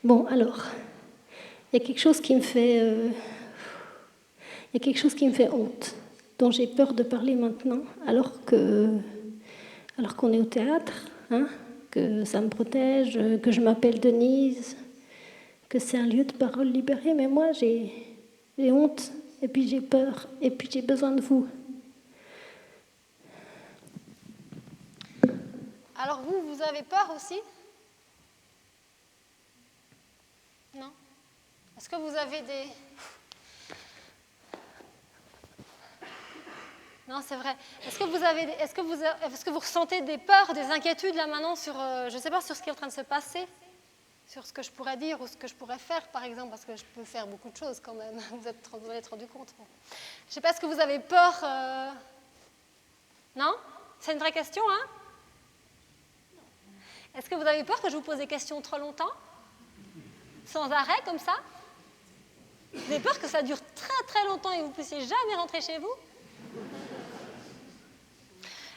Bon, alors, il y a quelque chose qui me fait... il y a quelque chose qui me fait honte, dont j'ai peur de parler maintenant, alors qu'on est au théâtre, hein, que ça me protège, que je m'appelle Denise, que c'est un lieu de parole libérée, mais moi j'ai honte, et puis j'ai peur, et puis j'ai besoin de vous. Alors vous avez peur aussi? Non? Est-ce que vous avez des... Non, c'est vrai. Est-ce que vous ressentez des peurs, des inquiétudes là maintenant sur, je ne sais pas, sur ce qui est en train de se passer, sur ce que je pourrais dire ou ce que je pourrais faire, par exemple, parce que je peux faire beaucoup de choses quand même. Vous allez être rendu compte. Bon. Je ne sais pas, est-ce que vous avez peur Non? C'est une vraie question, hein? Est-ce que vous avez peur que je vous pose des questions trop longtemps? Sans arrêt, comme ça? Vous avez peur que ça dure très très longtemps et que vous ne puissiez jamais rentrer chez vous?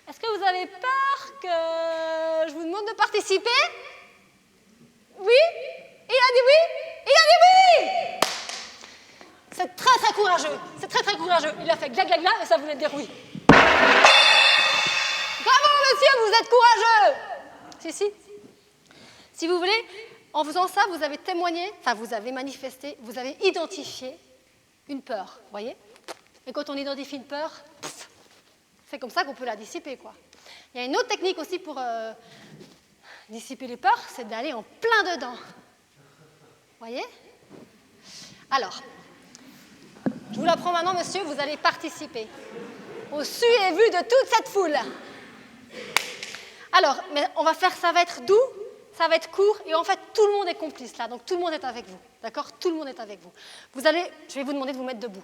Est-ce que vous avez peur que je vous demande de participer? Oui? Il a dit oui? Il a dit oui! C'est très très courageux. C'est très très courageux. Il a fait gla gla gla et ça voulait dire oui. Bravo monsieur, vous êtes courageux! Si. Si vous voulez, en faisant ça, vous avez témoigné, enfin vous avez manifesté, vous avez identifié une peur, voyez? Et quand on identifie une peur, c'est comme ça qu'on peut la dissiper, quoi. Il y a une autre technique aussi pour dissiper les peurs, c'est d'aller en plein dedans. Voyez? Alors, je vous l'apprends maintenant, monsieur, vous allez participer au su et vu de toute cette foule. Alors, mais on va faire, ça va être doux, ça va être court, et en fait, tout le monde est complice là, donc tout le monde est avec vous, d'accord? Tout le monde est avec vous. Je vais vous demander de vous mettre debout.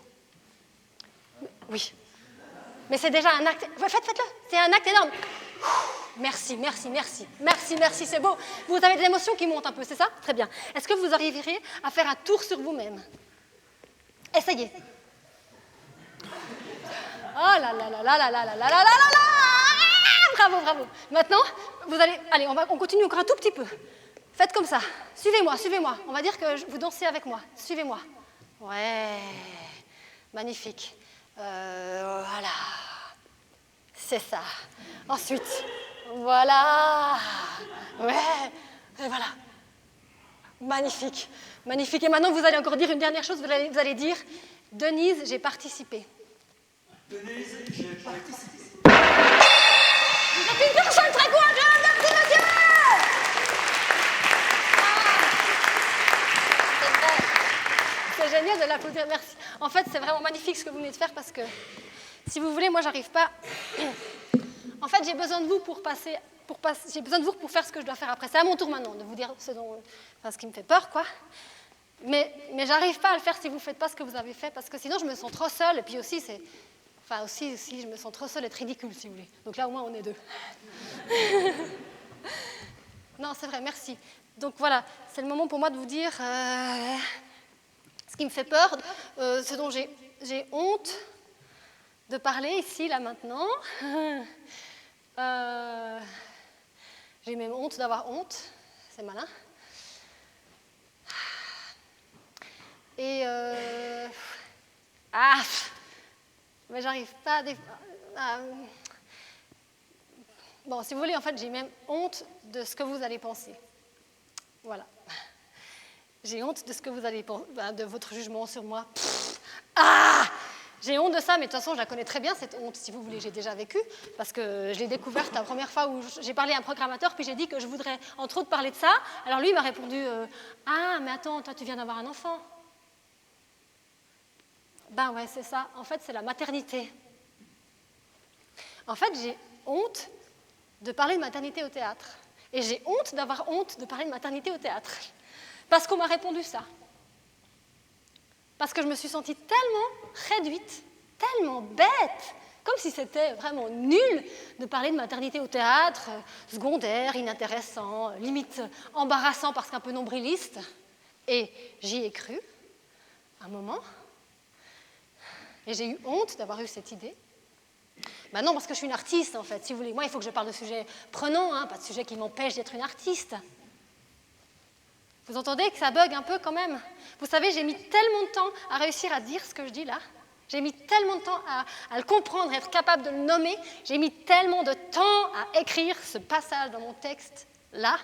Oui. Mais c'est déjà un acte. Faites-le. C'est un acte énorme. Merci, c'est beau. Vous avez des émotions qui montent un peu, c'est ça? Très bien. Est-ce que vous arriverez à faire un tour sur vous-même? Essayez. Oh là là là là là là là là là là là! Bravo. Maintenant, vous allez... Allez, on continue encore un tout petit peu. Faites comme ça. Suivez-moi. On va dire que vous dansez avec moi. Suivez-moi. Ouais. Magnifique. Voilà. C'est ça. Ensuite, voilà. Ouais. Et voilà. Magnifique. Et maintenant, vous allez encore dire une dernière chose. Vous allez dire, Denise, j'ai participé. Denise, j'ai participé. Vous êtes une personne très courageuse, merci monsieur! C'est vrai. C'est génial de l'applaudir, merci. En fait, c'est vraiment magnifique ce que vous venez de faire parce que, si vous voulez, moi, j'arrive pas... En fait, j'ai besoin de vous pour j'ai besoin de vous pour faire ce que je dois faire après. C'est à mon tour maintenant de vous dire ce qui me fait peur, quoi. Mais j'arrive pas à le faire si vous faites pas ce que vous avez fait parce que sinon, je me sens trop seule et puis aussi, je me sens trop seule et être ridicule, si vous voulez. Donc là, au moins, on est deux. Non, c'est vrai, merci. Donc voilà, c'est le moment pour moi de vous dire ce qui me fait peur, ce dont j'ai honte de parler ici, là, maintenant. J'ai même honte d'avoir honte. C'est malin. Et... mais j'arrive pas à... Bon, si vous voulez, en fait, j'ai même honte de ce que vous allez penser. Voilà. J'ai honte de ce que vous allez penser, de votre jugement sur moi. J'ai honte de ça, mais de toute façon, je la connais très bien, cette honte, si vous voulez, j'ai déjà vécu, parce que je l'ai découverte la première fois où j'ai parlé à un programmateur, puis j'ai dit que je voudrais, entre autres, parler de ça. Alors lui, il m'a répondu, mais attends, toi, tu viens d'avoir un enfant. Ben ouais, c'est ça. En fait, c'est la maternité. En fait, j'ai honte de parler de maternité au théâtre. Et j'ai honte d'avoir honte de parler de maternité au théâtre. Parce qu'on m'a répondu ça. Parce que je me suis sentie tellement réduite, tellement bête, comme si c'était vraiment nul de parler de maternité au théâtre, secondaire, inintéressant, limite embarrassant parce qu'un peu nombriliste. Et j'y ai cru, un moment. Et j'ai eu honte d'avoir eu cette idée. Ben non, parce que je suis une artiste, en fait, si vous voulez. Moi, il faut que je parle de sujets prenants, pas de sujets qui m'empêchent d'être une artiste. Vous entendez que ça bug un peu quand même? Vous savez, j'ai mis tellement de temps à réussir à dire ce que je dis là. J'ai mis tellement de temps à le comprendre, à être capable de le nommer. J'ai mis tellement de temps à écrire ce passage dans mon texte là.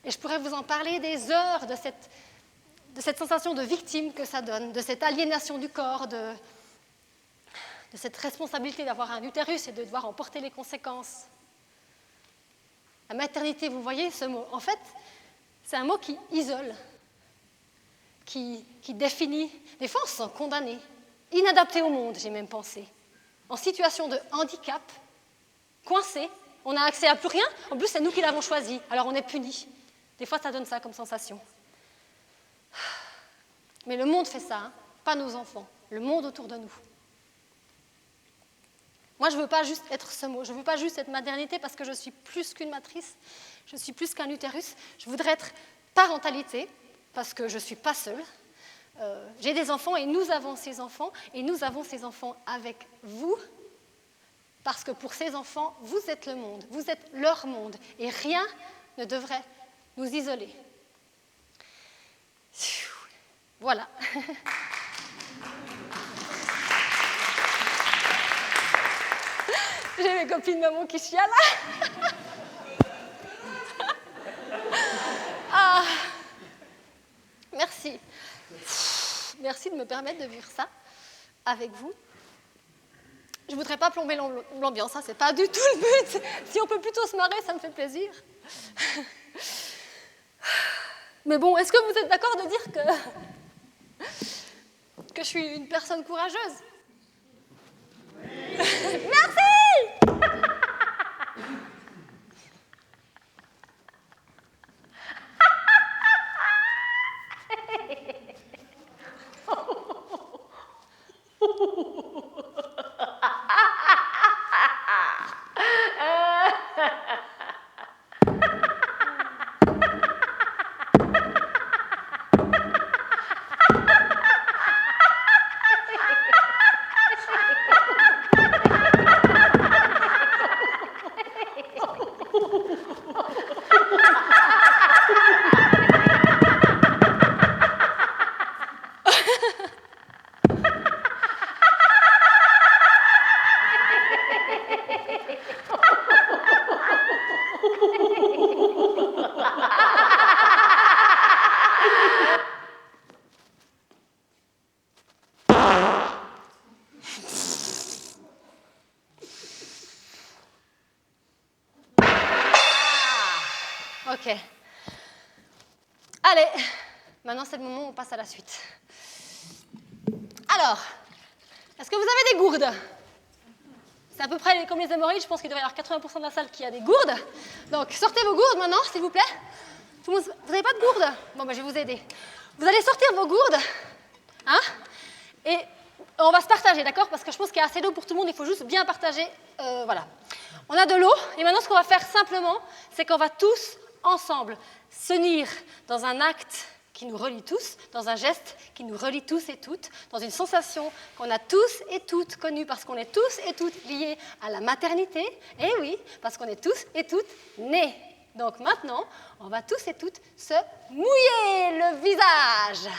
Et je pourrais vous en parler des heures de cette sensation de victime que ça donne, de cette aliénation du corps, de cette responsabilité d'avoir un utérus et de devoir en porter les conséquences. La maternité, vous voyez ce mot. En fait, c'est un mot qui isole, qui définit. Des fois, on se sent condamné, inadapté au monde, j'ai même pensé. En situation de handicap, coincé, on n'a accès à plus rien. En plus, c'est nous qui l'avons choisi, alors on est puni. Des fois, ça donne ça comme sensation. Mais le monde fait ça, hein, pas nos enfants, le monde autour de nous. Moi, je ne veux pas juste être ce mot, je ne veux pas juste être maternité parce que je suis plus qu'une matrice, je suis plus qu'un utérus. Je voudrais être parentalité parce que je ne suis pas seule. J'ai des enfants et nous avons ces enfants avec vous parce que pour ces enfants, vous êtes le monde, vous êtes leur monde et rien ne devrait nous isoler. Voilà. J'ai mes copines maman qui chialent. Ah, merci. Merci de me permettre de vivre ça avec vous. Je ne voudrais pas plomber l'ambiance, hein, ce n'est pas du tout le but. Si on peut plutôt se marrer, ça me fait plaisir. Mais bon, est-ce que vous êtes d'accord de dire que je suis une personne courageuse? Merci. Ok. Allez, maintenant c'est le moment où on passe à la suite. Alors, est-ce que vous avez des gourdes? C'est à peu près comme les hémorroïdes, je pense qu'il devrait y avoir 80% de la salle qui a des gourdes. Donc, sortez vos gourdes maintenant, s'il vous plaît. Tout le monde, vous n'avez pas de gourdes? Bon, ben, je vais vous aider. Vous allez sortir vos gourdes, hein, et on va se partager, d'accord? Parce que je pense qu'il y a assez d'eau pour tout le monde, il faut juste bien partager. Voilà. On a de l'eau, et maintenant, ce qu'on va faire simplement, c'est qu'on va tous, ensemble, s'unir dans un acte qui nous relie tous, dans un geste qui nous relie tous et toutes, dans une sensation qu'on a tous et toutes connue parce qu'on est tous et toutes liés à la maternité. Et oui, parce qu'on est tous et toutes nés. Donc maintenant, on va tous et toutes se mouiller le visage.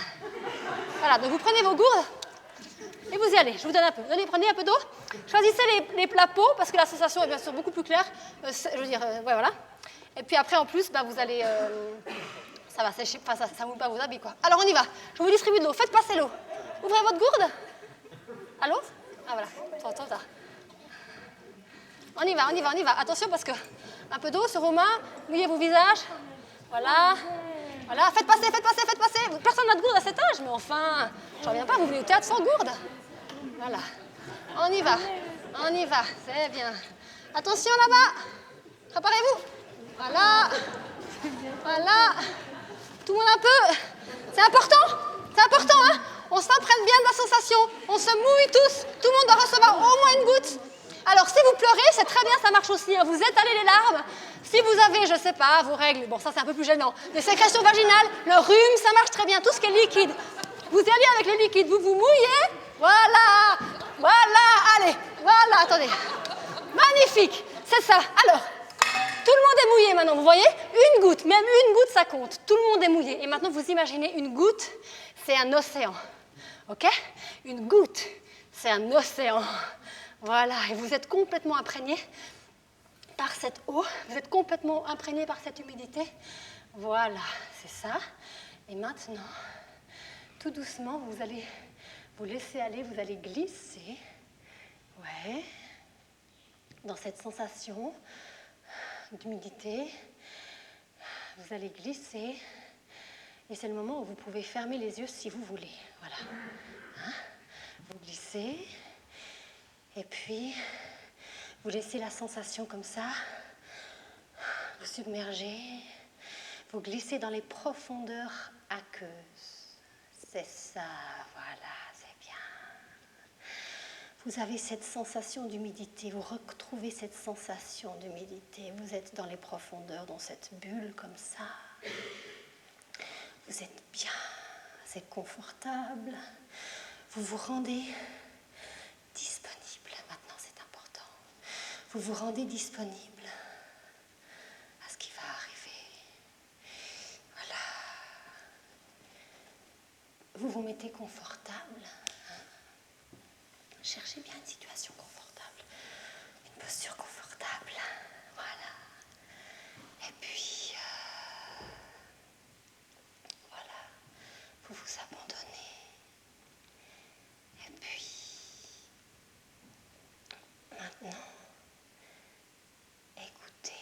Voilà, donc vous prenez vos gourdes et vous y allez. Je vous donne un peu. Prenez un peu d'eau. Choisissez les plats peaux parce que la sensation est bien sûr beaucoup plus claire. Je veux dire, ouais, voilà. Et puis après, en plus, bah, vous allez... ça va sécher, enfin, ça mouille pas vos habits, quoi. Alors, on y va. Je vous distribue de l'eau. Faites passer l'eau. Ouvrez votre gourde. Allô? Ah, voilà. Trop tard. On y va, on y va, on y va. Attention, parce que... Un peu d'eau sur vos mains. Mouillez vos visages. Voilà. Voilà. Faites passer, faites passer, faites passer. Personne n'a de gourde à cet âge, mais enfin... J'en reviens pas, vous venez au théâtre sans gourde. Voilà. On y va. On y va. C'est bien. Attention, là-bas. Préparez-vous. Voilà. Voilà. Tout le monde un peu. C'est important. C'est important, hein. On s'imprègne bien de la sensation. On se mouille tous. Tout le monde doit recevoir au moins une goutte. Alors, si vous pleurez, c'est très bien, ça marche aussi. Hein. Vous étalez les larmes. Si vous avez, je sais pas, vos règles, bon, ça c'est un peu plus gênant, des sécrétions vaginales, le rhume, ça marche très bien. Tout ce qui est liquide. Vous y allez avec le liquide. Vous vous mouillez. Voilà. Voilà. Allez. Voilà. Attendez. Magnifique. C'est ça. Alors... Tout le monde est mouillé maintenant, vous voyez? Une goutte, même une goutte, ça compte. Tout le monde est mouillé. Et maintenant, vous imaginez une goutte, c'est un océan. OK? Une goutte, c'est un océan. Voilà. Et vous êtes complètement imprégné par cette eau. Vous êtes complètement imprégné par cette humidité. Voilà, c'est ça. Et maintenant, tout doucement, vous allez vous laisser aller, vous allez glisser. Ouais. Dans cette sensation d'humidité. Vous allez glisser. Et c'est le moment où vous pouvez fermer les yeux si vous voulez. Voilà. Hein? Vous glissez. Et puis, vous laissez la sensation comme ça. Vous submergez. Vous glissez dans les profondeurs aqueuses. C'est ça, voilà, c'est bien. Vous avez cette sensation d'humidité, vous retrouvez cette sensation d'humidité. Vous êtes dans les profondeurs, dans cette bulle comme ça. Vous êtes bien, c'est confortable. Vous vous rendez disponible. Maintenant, c'est important. Vous vous rendez disponible à ce qui va arriver. Voilà. Vous vous mettez confortable. Cherchez bien une situation confortable, une posture confortable. Voilà. Et puis, voilà, vous vous abandonnez. Et puis, maintenant, écoutez.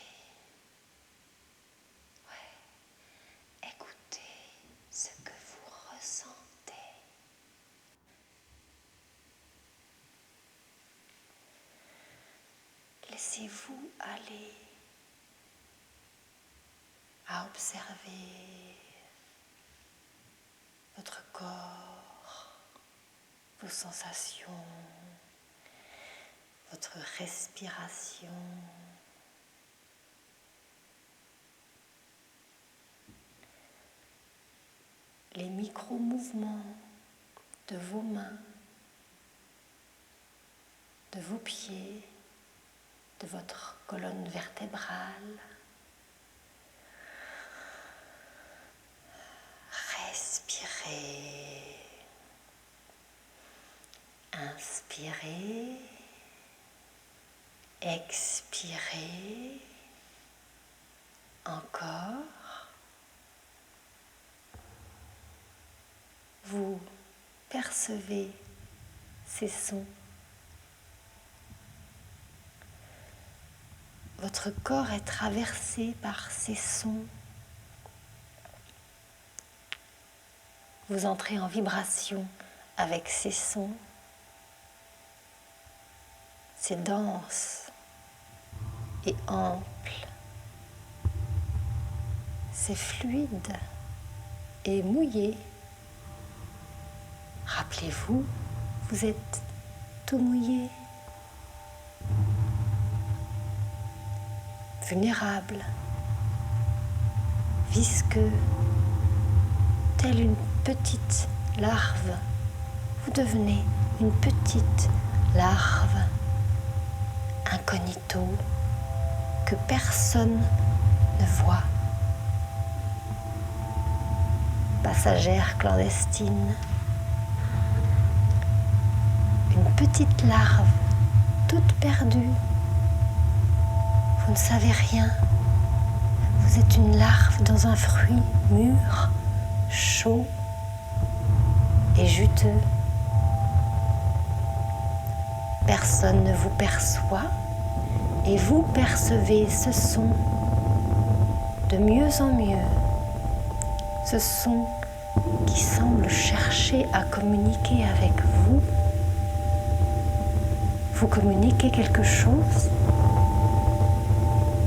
Ouais, écoutez ce que vous ressentez. Laissez-vous aller à observer votre corps, vos sensations, votre respiration. Les micro-mouvements de vos mains, de vos pieds, de votre colonne vertébrale. Respirez. Inspirez. Expirez. Encore. Vous percevez ces sons. Votre corps est traversé par ces sons. Vous entrez en vibration avec ces sons. C'est dense et ample. C'est fluide et mouillé. Rappelez-vous, vous êtes tout mouillé. Vulnérable, visqueux, telle une petite larve. Vous devenez une petite larve, incognito, que personne ne voit. Passagère clandestine, une petite larve, toute perdue. Vous ne savez rien. Vous êtes une larve dans un fruit mûr, chaud et juteux. Personne ne vous perçoit et vous percevez ce son de mieux en mieux. Ce son qui semble chercher à communiquer avec vous. Vous communiquez quelque chose.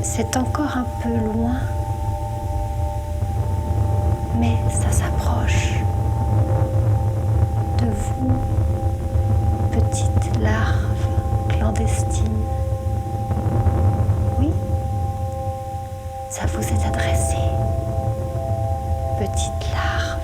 C'est encore un peu loin, mais ça s'approche de vous, petite larve clandestine. Oui, ça vous est adressé, petite larve.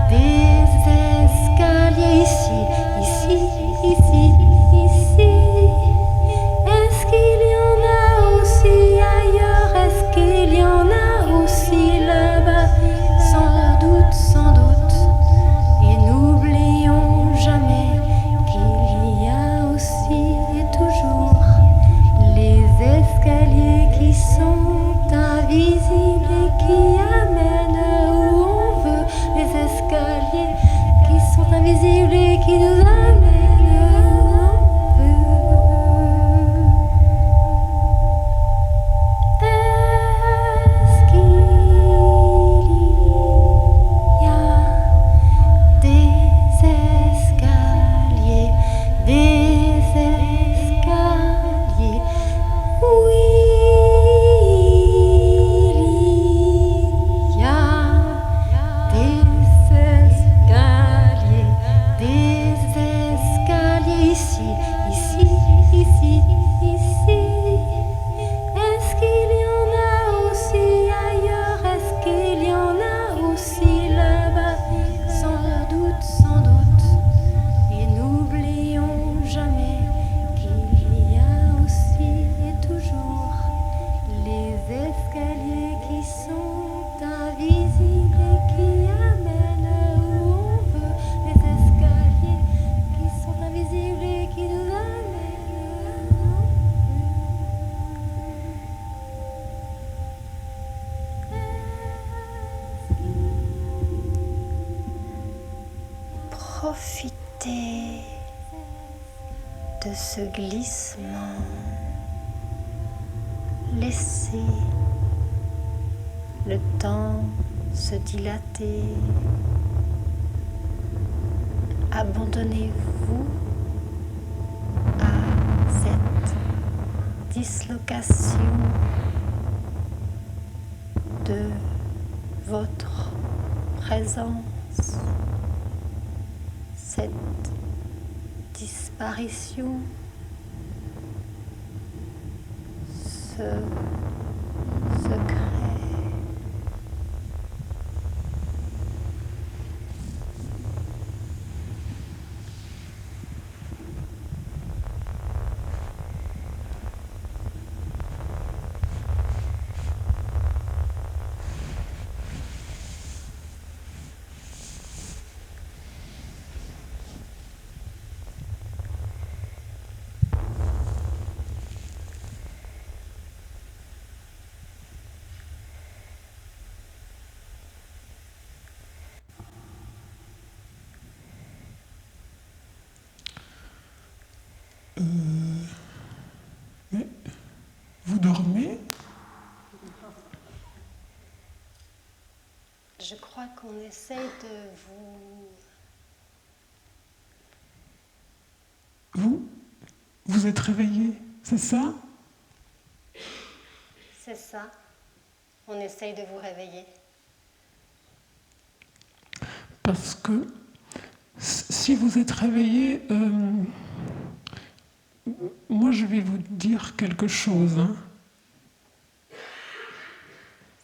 Des escaliers Profitez de ce glissement. Laissez le temps se dilater. Abandonnez-vous à cette dislocation de votre présence, cette disparition, ce secret. Mais vous dormez? Je crois qu'on essaye de vous... Vous êtes réveillé, c'est ça? C'est ça. On essaye de vous réveiller. Parce que si vous êtes réveillé, moi je vais vous dire quelque chose. Hein.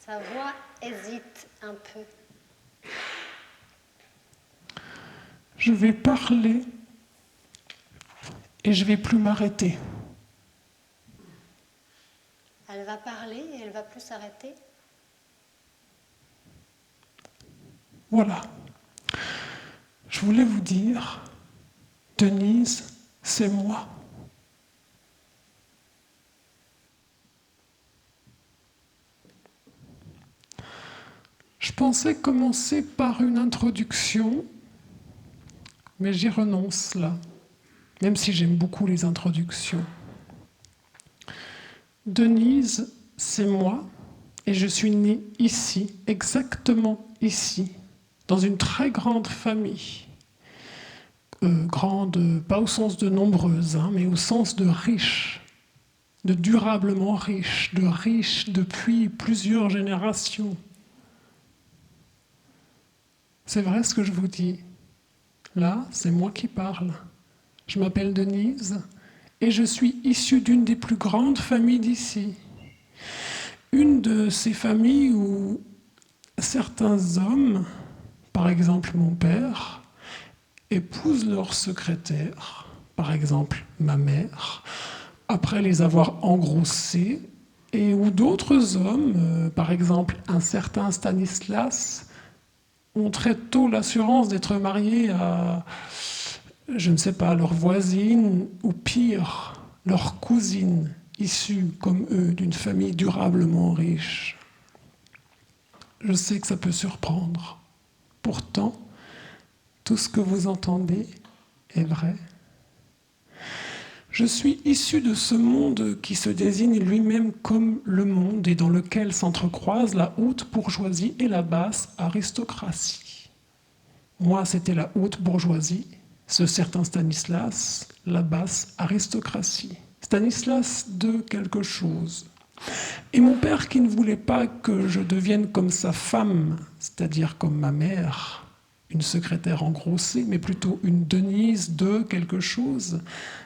Sa voix hésite un peu. Je vais parler et je vais plus m'arrêter. Elle va parler et elle va plus s'arrêter. Voilà. Je voulais vous dire, Denise, c'est moi. Je pensais commencer par une introduction, mais j'y renonce là, même si j'aime beaucoup les introductions. Denise, c'est moi, et je suis née ici, exactement ici, dans une très grande famille. Grande, pas au sens de nombreuse, hein, mais au sens de riche, de durablement riche, de riche depuis plusieurs générations. C'est vrai ce que je vous dis. Là, c'est moi qui parle. Je m'appelle Denise et je suis issue d'une des plus grandes familles d'ici. Une de ces familles où certains hommes, par exemple mon père, épousent leur secrétaire, par exemple ma mère, après les avoir engrossés, et où d'autres hommes, par exemple un certain Stanislas, ont très tôt l'assurance d'être mariés à, je ne sais pas, leur voisine, ou pire, leur cousine, issue comme eux d'une famille durablement riche. Je sais que ça peut surprendre. Pourtant, tout ce que vous entendez est vrai. Je suis issu de ce monde qui se désigne lui-même comme le monde et dans lequel s'entrecroisent la haute bourgeoisie et la basse aristocratie. Moi, c'était la haute bourgeoisie, ce certain Stanislas, la basse aristocratie. Stanislas de quelque chose. Et mon père qui ne voulait pas que je devienne comme sa femme, c'est-à-dire comme ma mère, une secrétaire engrossée, mais plutôt une Denise de quelque chose,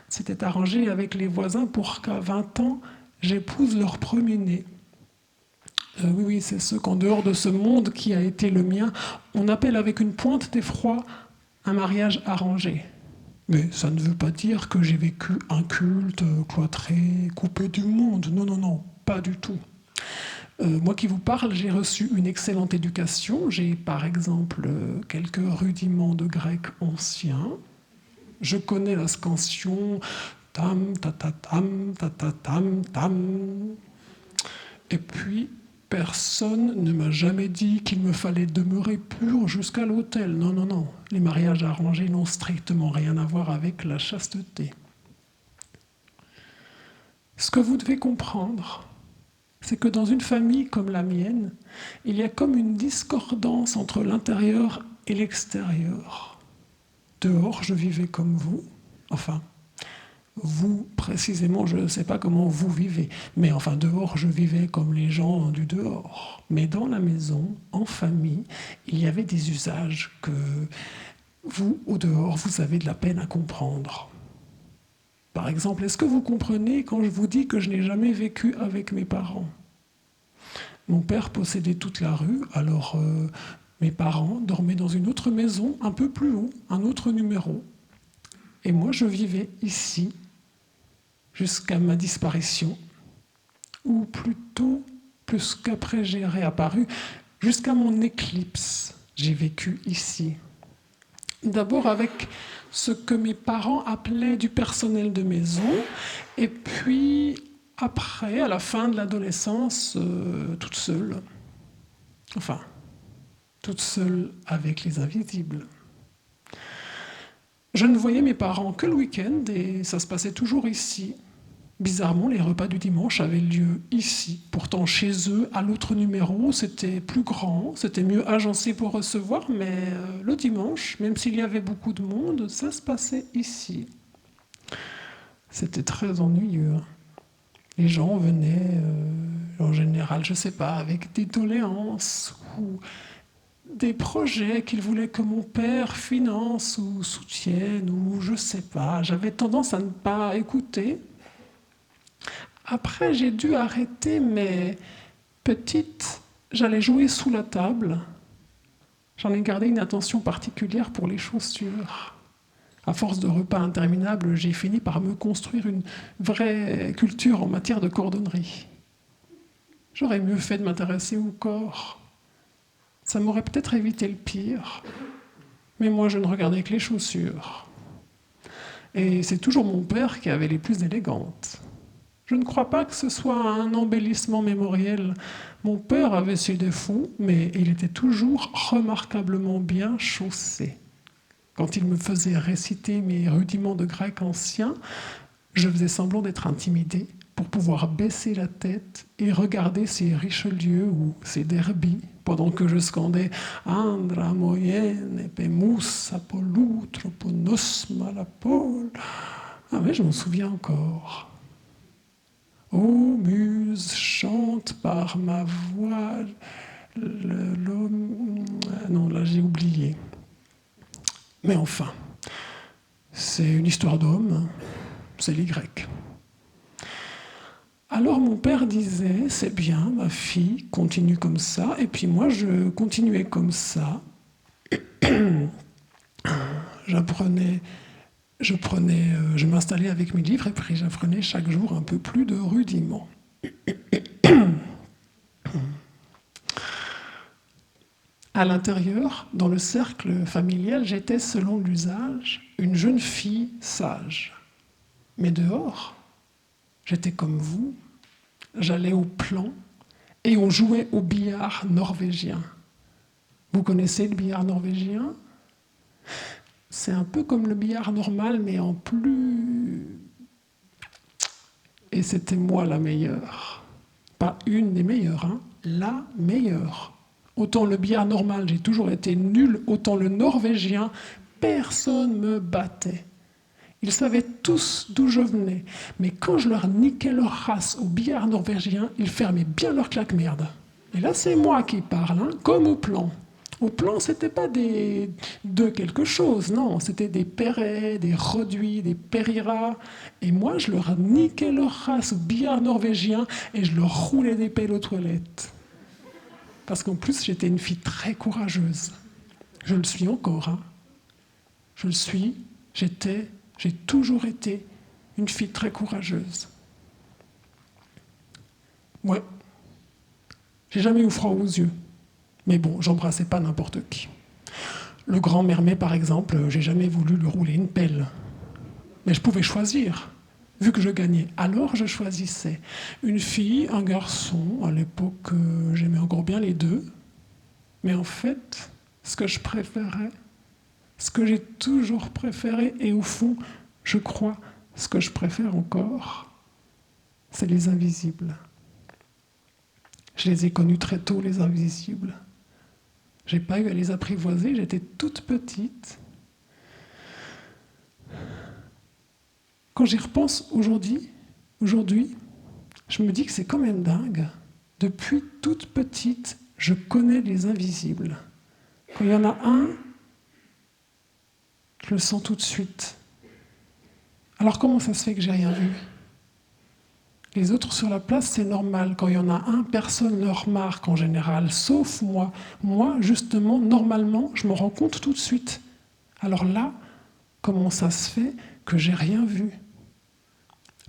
s'était arrangé avec les voisins pour qu'à 20 ans, j'épouse leur premier-né. Oui, c'est ce qu'en dehors de ce monde qui a été le mien, on appelle avec une pointe d'effroi un mariage arrangé. Mais ça ne veut pas dire que j'ai vécu un culte cloîtré, coupé du monde. Non, pas du tout. Moi qui vous parle, j'ai reçu une excellente éducation. J'ai par exemple quelques rudiments de grec ancien. Je connais la scansion tam, ta, tam, ta, tam, tam. Et puis, Personne ne m'a jamais dit qu'il me fallait demeurer pur jusqu'à l'autel. Non, non, non. Les mariages arrangés n'ont strictement rien à voir avec la chasteté. Ce que vous devez comprendre, c'est que dans une famille comme la mienne, il y a comme une discordance entre l'intérieur et l'extérieur. Dehors, je vivais comme vous. Enfin, vous, précisément, je ne sais pas comment vous vivez. Mais enfin, dehors, je vivais comme les gens du dehors. Mais dans la maison, en famille, il y avait des usages que vous, au dehors, vous avez de la peine à comprendre. Par exemple, est-ce que vous comprenez quand je vous dis que je n'ai jamais vécu avec mes parents ? Mon père possédait toute la rue, alors mes parents dormaient dans une autre maison, un peu plus haut, un autre numéro. Et moi, je vivais ici, jusqu'à ma disparition, ou plutôt, plus qu'après j'ai réapparu, jusqu'à mon éclipse, j'ai vécu ici. D'abord avec ce que mes parents appelaient du personnel de maison, et puis après, à la fin de l'adolescence, toute seule. Enfin, toute seule avec les invisibles. Je ne voyais mes parents que le week-end, et ça se passait toujours ici. Bizarrement, les repas du dimanche avaient lieu ici. Pourtant, chez eux, à l'autre numéro, c'était plus grand, c'était mieux agencé pour recevoir, mais le dimanche, même s'il y avait beaucoup de monde, ça se passait ici. C'était très ennuyeux. Les gens venaient, en général, je ne sais pas, avec des doléances ou des projets qu'ils voulaient que mon père finance ou soutienne, ou je ne sais pas. J'avais tendance à ne pas écouter. Après, j'ai dû arrêter, mais petite, j'allais jouer sous la table. J'en ai gardé une attention particulière pour les chaussures. À force de repas interminables, j'ai fini par me construire une vraie culture en matière de cordonnerie. J'aurais mieux fait de m'intéresser au corps. Ça m'aurait peut-être évité le pire. Mais moi, je ne regardais que les chaussures. Et c'est toujours mon père qui avait les plus élégantes. Je ne crois pas que ce soit un embellissement mémoriel. Mon père avait ses défauts, mais il était toujours remarquablement bien chaussé. Quand il me faisait réciter mes rudiments de grec ancien, je faisais semblant d'être intimidé pour pouvoir baisser la tête et regarder ses Richelieu ou ses Derby, pendant que je scandais « Andra moyenne pemus apollutre ponos malapol ». Ah oui, je m'en souviens encore. Ô muse, chante par ma voix. Non, là j'ai oublié. Mais enfin, c'est une histoire d'homme, c'est les Grecs. Alors mon père disait, c'est bien, ma fille, continue comme ça, et puis moi je continuais comme ça. Je m'installais avec mes livres et puis j'apprenais chaque jour un peu plus de rudiments. À l'intérieur, dans le cercle familial, j'étais, selon l'usage, une jeune fille sage. Mais dehors, j'étais comme vous, j'allais au plan et on jouait au billard norvégien. Vous connaissez le billard norvégien ? C'est un peu comme le billard normal, mais en plus... Et c'était moi la meilleure. Pas une des meilleures, hein, la meilleure. Autant le billard normal, j'ai toujours été nul, autant le norvégien, personne ne me battait. Ils savaient tous d'où je venais, mais quand je leur niquais leur race au billard norvégien, ils fermaient bien leur claque-merde. Et là, c'est moi qui parle, hein, comme au plan. Au plan, c'était pas de quelque chose, non, c'était des Perret, des Roduit, des Pereira. Et moi, je leur niquais leur race au billard norvégien et je leur roulais des pelles aux toilettes. Parce qu'en plus, j'étais une fille très courageuse. Je le suis encore, hein. Je le suis, j'ai toujours été une fille très courageuse. Ouais. J'ai jamais eu froid aux yeux. Mais bon, j'embrassais pas n'importe qui. Le grand Mermet, par exemple, j'ai jamais voulu lui rouler une pelle. Mais je pouvais choisir. vu que je gagnais. Alors je choisissais une fille, un garçon. À l'époque, j'aimais encore bien les deux. Mais en fait, ce que je préférais, ce que j'ai toujours préféré, et au fond, je crois, ce que je préfère encore, c'est les invisibles. Je les ai connus très tôt, les invisibles. J'ai pas eu à les apprivoiser, j'étais toute petite. Quand j'y repense aujourd'hui, je me dis que c'est quand même dingue. Depuis toute petite, je connais les invisibles. Quand il y en a un, je le sens tout de suite. Alors comment ça se fait que j'ai rien vu ? Les autres sur la place, c'est normal. Quand il y en a un, personne ne le remarque en général, sauf moi. Moi, justement, normalement, je me rends compte tout de suite. Alors là, comment ça se fait que j'ai rien vu ?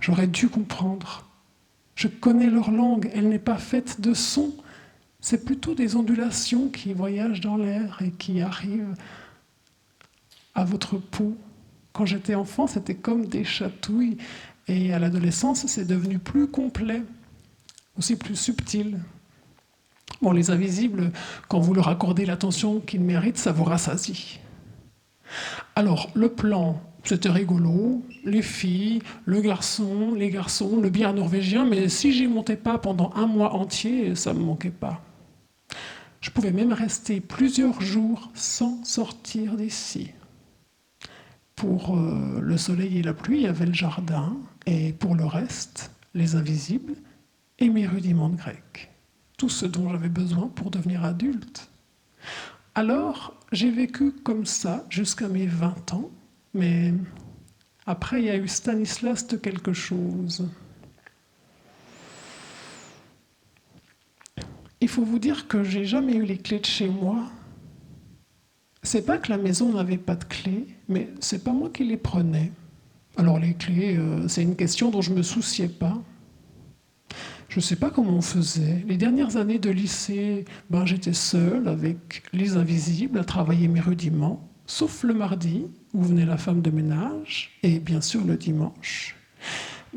J'aurais dû comprendre. Je connais leur langue, elle n'est pas faite de sons. C'est plutôt des ondulations qui voyagent dans l'air et qui arrivent à votre peau. Quand j'étais enfant, c'était comme des chatouilles. Et à l'adolescence, c'est devenu plus complet, aussi plus subtil. Bon, les invisibles, quand vous leur accordez l'attention qu'ils méritent, ça vous rassasie. Alors, le plan, c'était rigolo. Les filles, le garçon, les garçons, le bien norvégien. Mais si j'y montais pas pendant un mois entier, ça me manquait pas. Je pouvais même rester plusieurs jours sans sortir d'ici. Pour le soleil et la pluie, il y avait le jardin, et pour le reste, les invisibles et mes rudiments de grec. Tout ce dont j'avais besoin pour devenir adulte. Alors, j'ai vécu comme ça jusqu'à mes 20 ans, mais après, il y a eu Stanislas de quelque chose. Il faut vous dire que j'ai jamais eu les clés de chez moi. C'est pas que la maison n'avait pas de clés, mais c'est pas moi qui les prenais. Alors les clés, c'est une question dont je me souciais pas. Je sais pas comment on faisait. Les dernières années de lycée, j'étais seule avec les invisibles à travailler mes rudiments, sauf le mardi où venait la femme de ménage, et bien sûr le dimanche.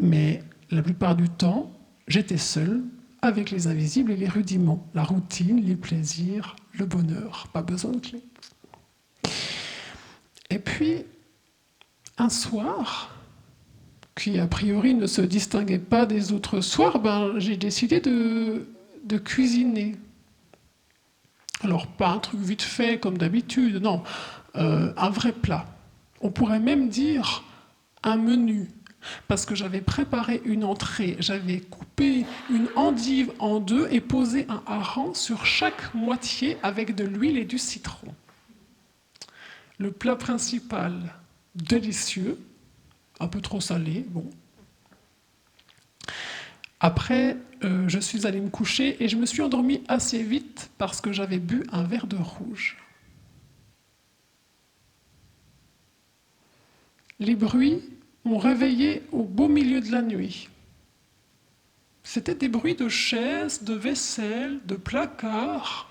Mais la plupart du temps, j'étais seule avec les invisibles et les rudiments. La routine, les plaisirs, le bonheur. Pas besoin de clés. Et puis, un soir, qui a priori ne se distinguait pas des autres soirs, j'ai décidé de cuisiner. Alors, pas un truc vite fait comme d'habitude, non, un vrai plat. On pourrait même dire un menu, parce que j'avais préparé une entrée, j'avais coupé une endive en deux et posé un hareng sur chaque moitié avec de l'huile et du citron. Le plat principal, délicieux, un peu trop salé, bon. Après, je suis allée me coucher et je me suis endormie assez vite parce que j'avais bu un verre de rouge. Les bruits m'ont réveillée au beau milieu de la nuit. C'était des bruits de chaises, de vaisselle, de placards.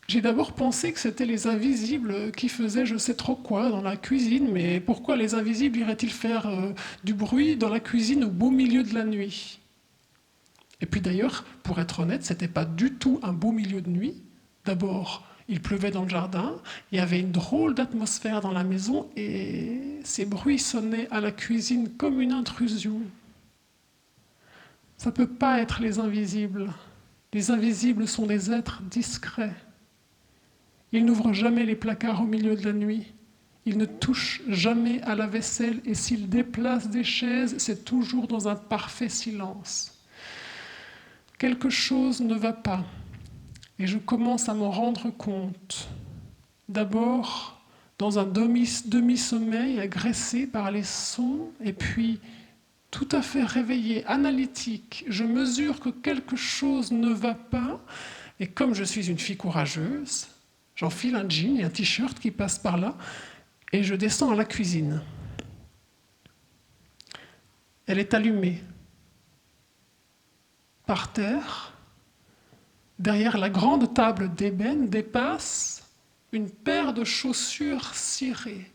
J'ai d'abord pensé que c'était les invisibles qui faisaient je sais trop quoi dans la cuisine, mais pourquoi les invisibles iraient-ils faire du bruit dans la cuisine au beau milieu de la nuit ? Et puis d'ailleurs, pour être honnête, c'était pas du tout un beau milieu de nuit. D'abord, il pleuvait dans le jardin, il y avait une drôle d'atmosphère dans la maison et ces bruits sonnaient à la cuisine comme une intrusion. Ça peut pas être les invisibles. Les invisibles sont des êtres discrets. Ils n'ouvrent jamais les placards au milieu de la nuit. Ils ne touchent jamais à la vaisselle et s'ils déplacent des chaises, c'est toujours dans un parfait silence. Quelque chose ne va pas et je commence à m'en rendre compte. D'abord, dans un demi-sommeil agressé par les sons et puis tout à fait réveillé, analytique, je mesure que quelque chose ne va pas et comme je suis une fille courageuse, j'enfile un jean et un t-shirt qui passent par là et je descends à la cuisine. Elle est allumée. Par terre, derrière la grande table d'ébène, dépasse une paire de chaussures cirées.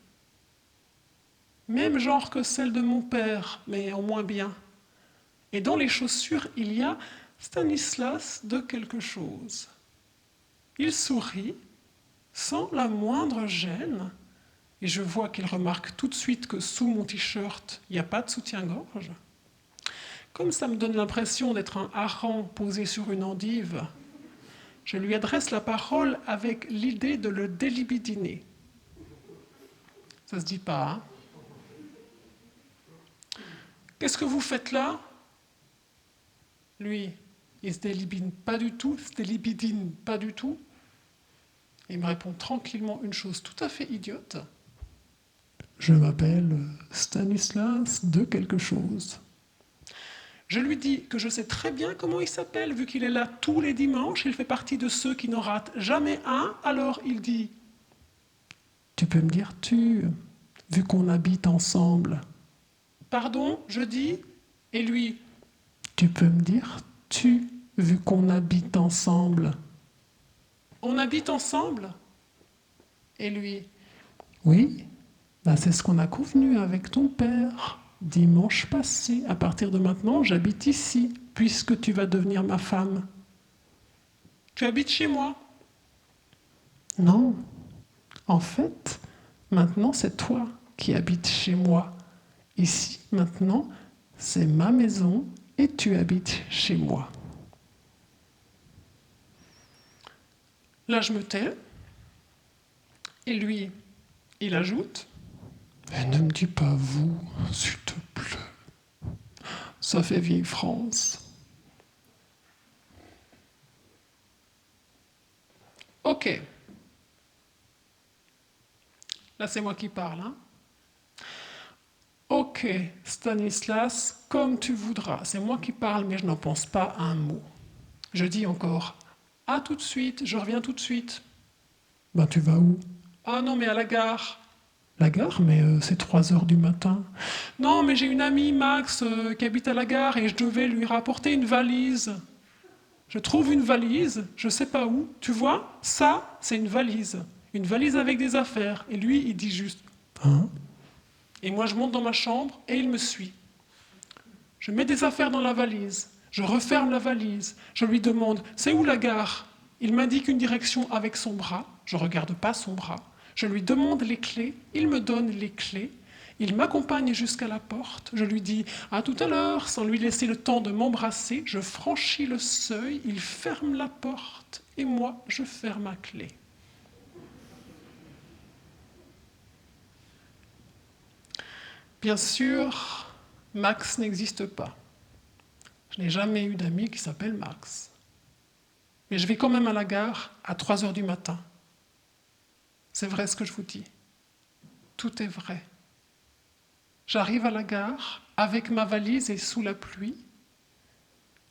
même genre que celle de mon père, mais en moins bien. Et dans les chaussures, il y a Stanislas de quelque chose. Il sourit, sans la moindre gêne, et je vois qu'il remarque tout de suite que sous mon t-shirt, il n'y a pas de soutien-gorge. Comme ça me donne l'impression d'être un hareng posé sur une endive, je lui adresse la parole avec l'idée de le délibidiner. Ça se dit pas, hein? Qu'est-ce que vous faites là? Lui, il se délibidine pas du tout, Et il me répond tranquillement une chose tout à fait idiote. Je m'appelle Stanislas de quelque chose. Je lui dis que je sais très bien comment il s'appelle, vu qu'il est là tous les dimanches, il fait partie de ceux qui n'en ratent jamais un, alors il dit « Tu peux me dire tu, vu qu'on habite ensemble ?» Pardon, je dis, et lui « Tu peux me dire tu, vu qu'on habite ensemble ?» On habite ensemble? Et lui, oui, c'est ce qu'on a convenu avec ton père dimanche passé. À partir de maintenant, j'habite ici, puisque tu vas devenir ma femme. Tu habites chez moi? Non. En fait, maintenant, c'est toi qui habites chez moi. Ici, maintenant, c'est ma maison et tu habites chez moi. Là, je me tais. Et lui, il ajoute « Ne me dis pas vous, s'il te plaît. Ça fait vieille France. » Ok. Là, c'est moi qui parle. Hein. Ok, Stanislas, comme tu voudras. C'est moi qui parle, mais je n'en pense pas un mot. Je dis encore « À tout de suite, je reviens tout de suite. » Ben, tu vas où? Ah non, mais à la gare. La gare? Mais c'est 3 heures du matin. Non, mais j'ai une amie, Max, qui habite à la gare et je devais lui rapporter une valise. Je trouve une valise, je sais pas où. Tu vois, ça, c'est une valise. Une valise avec des affaires. Et lui, il dit juste « Hein ?» Et moi, je monte dans ma chambre et il me suit. Je mets des affaires dans la valise. Je referme la valise. Je lui demande « C'est où la gare ?» Il m'indique une direction avec son bras. Je ne regarde pas son bras. Je lui demande les clés. Il me donne les clés. Il m'accompagne jusqu'à la porte. Je lui dis « À tout à l'heure » sans lui laisser le temps de m'embrasser. Je franchis le seuil. Il ferme la porte. Et moi, je ferme ma clé. Bien sûr, Max n'existe pas. Je n'ai jamais eu d'ami qui s'appelle Max. Mais je vais quand même à la gare à 3 heures du matin. C'est vrai ce que je vous dis. Tout est vrai. J'arrive à la gare avec ma valise et sous la pluie.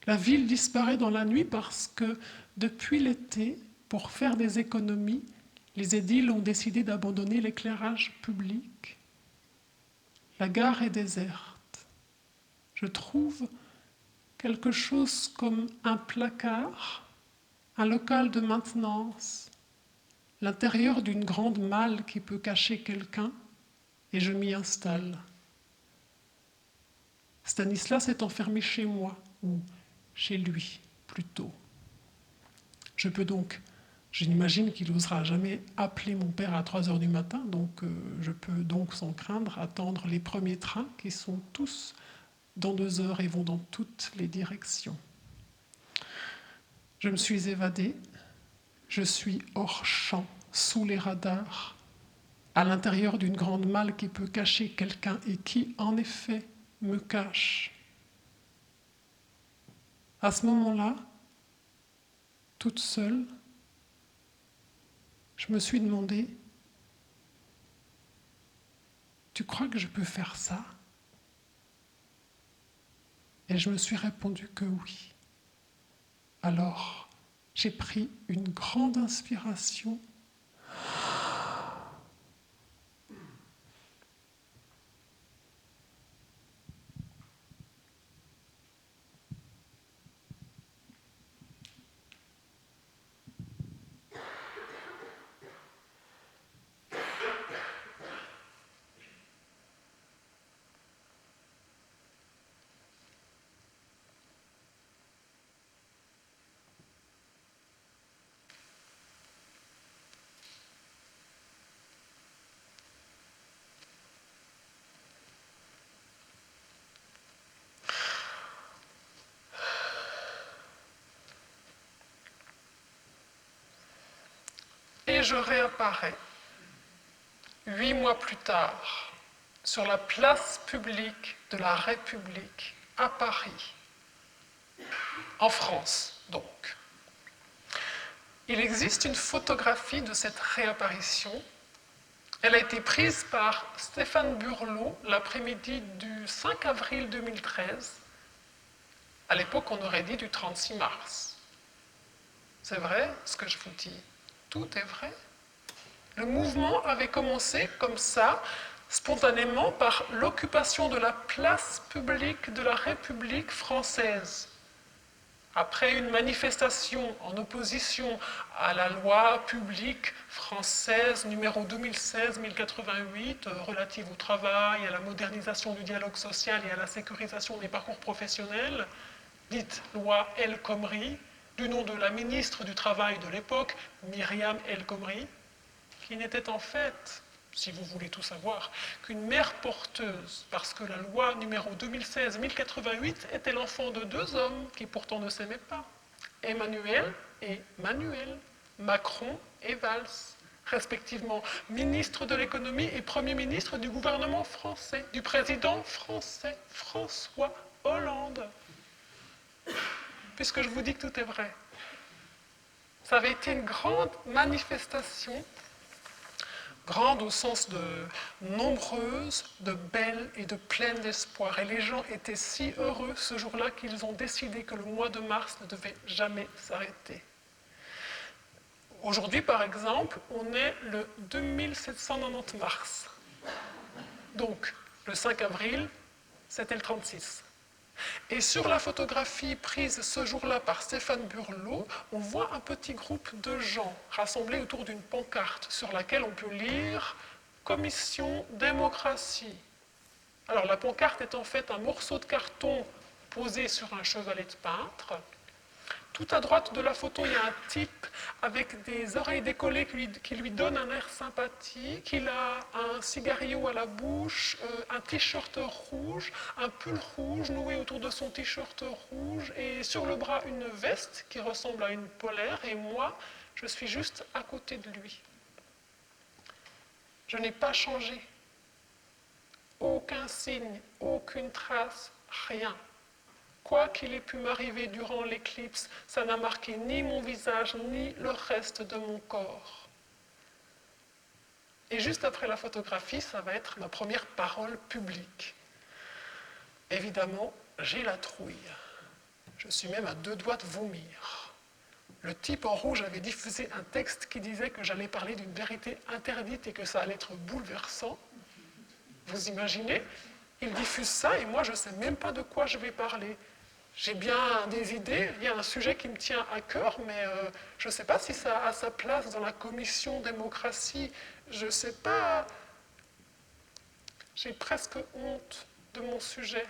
La ville disparaît dans la nuit parce que depuis l'été, pour faire des économies, les édiles ont décidé d'abandonner l'éclairage public. La gare est déserte. Je trouve quelque chose comme un placard, un local de maintenance, l'intérieur d'une grande malle qui peut cacher quelqu'un, et je m'y installe. Stanislas est enfermé chez moi, ou chez lui, plutôt. J'imagine qu'il n'osera jamais appeler mon père à 3 heures du matin, donc je peux donc sans craindre attendre les premiers trains qui sont tous dans 2 heures et vont dans toutes les directions. Je me suis évadée, je suis hors champ, sous les radars, à l'intérieur d'une grande malle qui peut cacher quelqu'un et qui, en effet, me cache. À ce moment-là, toute seule, je me suis demandé, tu crois que je peux faire ça? Et je me suis répondu que oui. Alors, j'ai pris une grande inspiration. Et je réapparais 8 mois plus tard sur la place publique de la République à Paris, en France donc. Il existe une photographie de cette réapparition. Elle a été prise par Stéphane Burlot l'après-midi du 5 avril 2013. À l'époque, on aurait dit du 36 mars. C'est vrai ce que je vous dis. Tout est vrai. Le mouvement avait commencé comme ça, spontanément, par l'occupation de la place publique de la République française. Après une manifestation en opposition à la loi publique française numéro 2016-1088 relative au travail, à la modernisation du dialogue social et à la sécurisation des parcours professionnels, dite loi El Khomri, du nom de la ministre du Travail de l'époque, Myriam El Khomri, qui n'était en fait, si vous voulez tout savoir, qu'une mère porteuse, parce que la loi numéro 2016-1088 était l'enfant de 2 hommes qui pourtant ne s'aimaient pas, Emmanuel et Manuel, Macron et Valls, respectivement ministre de l'économie et Premier ministre du gouvernement français, du président français, François Hollande. Puisque je vous dis que tout est vrai. Ça avait été une grande manifestation, grande au sens de nombreuse, de belle et de pleine d'espoir. Et les gens étaient si heureux ce jour-là qu'ils ont décidé que le mois de mars ne devait jamais s'arrêter. Aujourd'hui, par exemple, on est le 2790 mars. Donc, le 5 avril, c'était le 36. Et sur la photographie prise ce jour-là par Stéphane Burlot, on voit un petit groupe de gens rassemblés autour d'une pancarte sur laquelle on peut lire « Commission démocratie ». Alors la pancarte est en fait un morceau de carton posé sur un chevalet de peintre. Tout à droite de la photo, il y a un type avec des oreilles décollées qui lui donne un air sympathique. Il a un cigarillo à la bouche, un t-shirt rouge, un pull rouge noué autour de son t-shirt rouge et sur le bras une veste qui ressemble à une polaire. Et moi, je suis juste à côté de lui. Je n'ai pas changé. Aucun signe, aucune trace, rien. Quoi qu'il ait pu m'arriver durant l'éclipse, ça n'a marqué ni mon visage, ni le reste de mon corps. Et juste après la photographie, ça va être ma première parole publique. Évidemment, j'ai la trouille. Je suis même à 2 doigts de vomir. Le type en rouge avait diffusé un texte qui disait que j'allais parler d'une vérité interdite et que ça allait être bouleversant. Vous imaginez? Il diffuse ça et moi je ne sais même pas de quoi je vais parler. J'ai bien des idées, il y a un sujet qui me tient à cœur, mais je ne sais pas si ça a sa place dans la commission démocratie. Je ne sais pas. J'ai presque honte de mon sujet,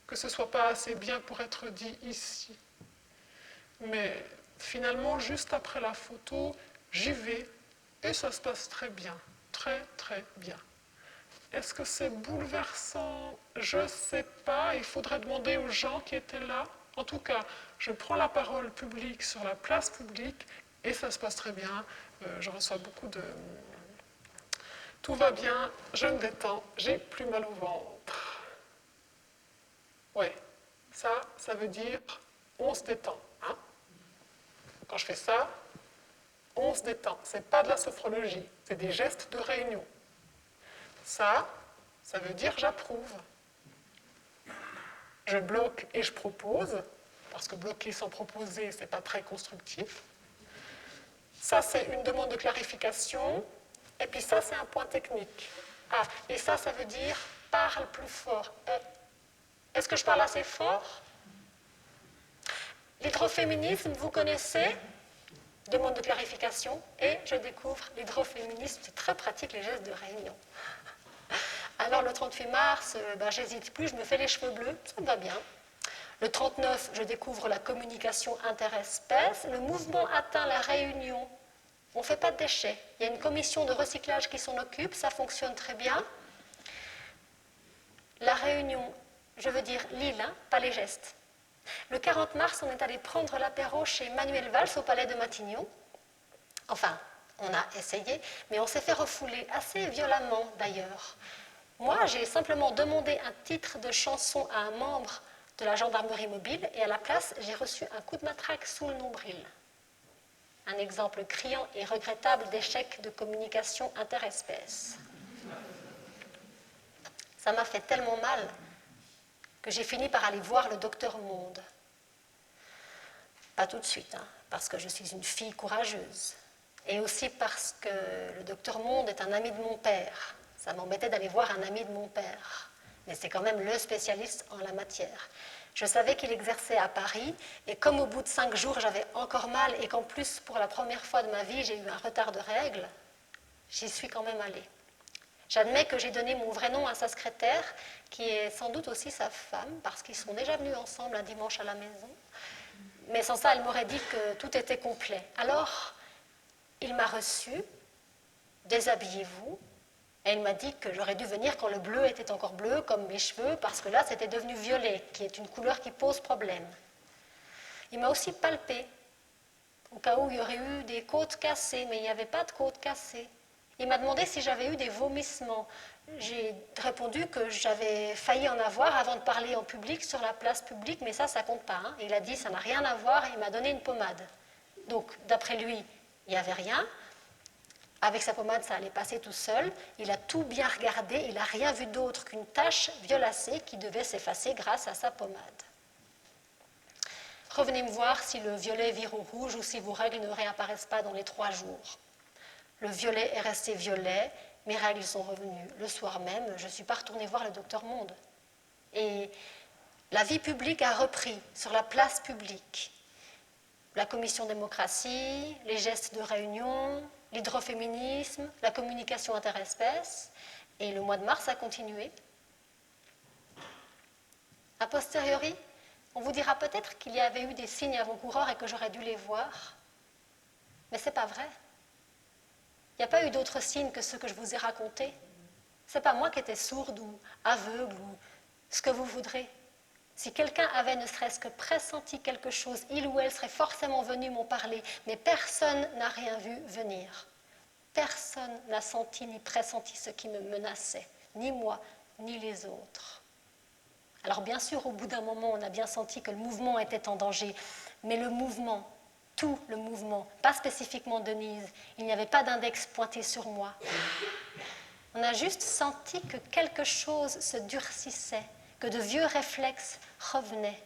que ce ne soit pas assez bien pour être dit ici. Mais finalement, juste après la photo, j'y vais et ça se passe très bien, très très bien. Est-ce que c'est bouleversant? Je ne sais pas, il faudrait demander aux gens qui étaient là. En tout cas, je prends la parole publique sur la place publique et ça se passe très bien. Je reçois beaucoup de... Tout va bien, je me détends, j'ai plus mal au ventre. Ouais, ça veut dire on se détend. Hein? Quand je fais ça, on se détend. Ce n'est pas de la sophrologie, c'est des gestes de réunion. Ça veut dire j'approuve. Je bloque et je propose, parce que bloquer sans proposer, ce n'est pas très constructif. Ça, c'est une demande de clarification. Et puis ça, c'est un point technique. Ah, et ça veut dire parle plus fort. Est-ce que je parle assez fort? L'hydroféminisme, vous connaissez? Demande de clarification. Et je découvre l'hydroféminisme, c'est très pratique, les gestes de réunion. Alors le 38 mars, j'hésite plus, je me fais les cheveux bleus, ça me va bien. Le 39, je découvre la communication interespèces. Le mouvement atteint la Réunion. On ne fait pas de déchets. Il y a une commission de recyclage qui s'en occupe, ça fonctionne très bien. La Réunion, je veux dire l'île, hein, pas les gestes. Le 40 mars, on est allé prendre l'apéro chez Manuel Valls au palais de Matignon. Enfin, On a essayé, mais on s'est fait refouler assez violemment d'ailleurs. Moi, j'ai simplement demandé un titre de chanson à un membre de la gendarmerie mobile et à la place, j'ai reçu un coup de matraque sous le nombril. Un exemple criant et regrettable d'échec de communication interespèces. Ça m'a fait tellement mal que j'ai fini par aller voir le docteur Monde. Pas tout de suite, hein, parce que je suis une fille courageuse. Et aussi parce que le docteur Monde est un ami de mon père. Ça m'embêtait d'aller voir un ami de mon père. Mais c'est quand même le spécialiste en la matière. Je savais qu'il exerçait à Paris, et comme au bout de 5 jours, j'avais encore mal, et qu'en plus, pour la première fois de ma vie, j'ai eu un retard de règles, j'y suis quand même allée. J'admets que j'ai donné mon vrai nom à sa secrétaire, qui est sans doute aussi sa femme, parce qu'ils sont déjà venus ensemble un dimanche à la maison. Mais sans ça, elle m'aurait dit que tout était complet. Alors, il m'a reçue, déshabillez-vous, et il m'a dit que j'aurais dû venir quand le bleu était encore bleu, comme mes cheveux, parce que là, c'était devenu violet, qui est une couleur qui pose problème. Il m'a aussi palpé, au cas où il y aurait eu des côtes cassées, mais il n'y avait pas de côtes cassées. Il m'a demandé si j'avais eu des vomissements. J'ai répondu que j'avais failli en avoir avant de parler en public, sur la place publique, mais ça compte pas. Hein. Il a dit ça n'a rien à voir et il m'a donné une pommade. Donc, d'après lui, il n'y avait rien. Avec sa pommade, ça allait passer tout seul. Il a tout bien regardé, il n'a rien vu d'autre qu'une tache violacée qui devait s'effacer grâce à sa pommade. Revenez me voir si le violet vire au rouge ou si vos règles ne réapparaissent pas dans les 3 jours. Le violet est resté violet, mes règles sont revenues. Le soir même, je ne suis pas retournée voir le docteur Monde. Et la vie publique a repris sur la place publique. La commission démocratie, les gestes de réunion, l'hydroféminisme, la communication interespèces, et le mois de mars a continué. A posteriori, on vous dira peut-être qu'il y avait eu des signes avant-coureurs et que j'aurais dû les voir, mais ce n'est pas vrai. Il n'y a pas eu d'autres signes que ceux que je vous ai racontés. Ce n'est pas moi qui étais sourde ou aveugle ou ce que vous voudrez. Si quelqu'un avait ne serait-ce que pressenti quelque chose, il ou elle serait forcément venu m'en parler, mais personne n'a rien vu venir. Personne n'a senti ni pressenti ce qui me menaçait, ni moi, ni les autres. Alors bien sûr, au bout d'un moment, on a bien senti que le mouvement était en danger, mais le mouvement, tout le mouvement, pas spécifiquement Denise, il n'y avait pas d'index pointé sur moi. On a juste senti que quelque chose se durcissait, que de vieux réflexes revenaient.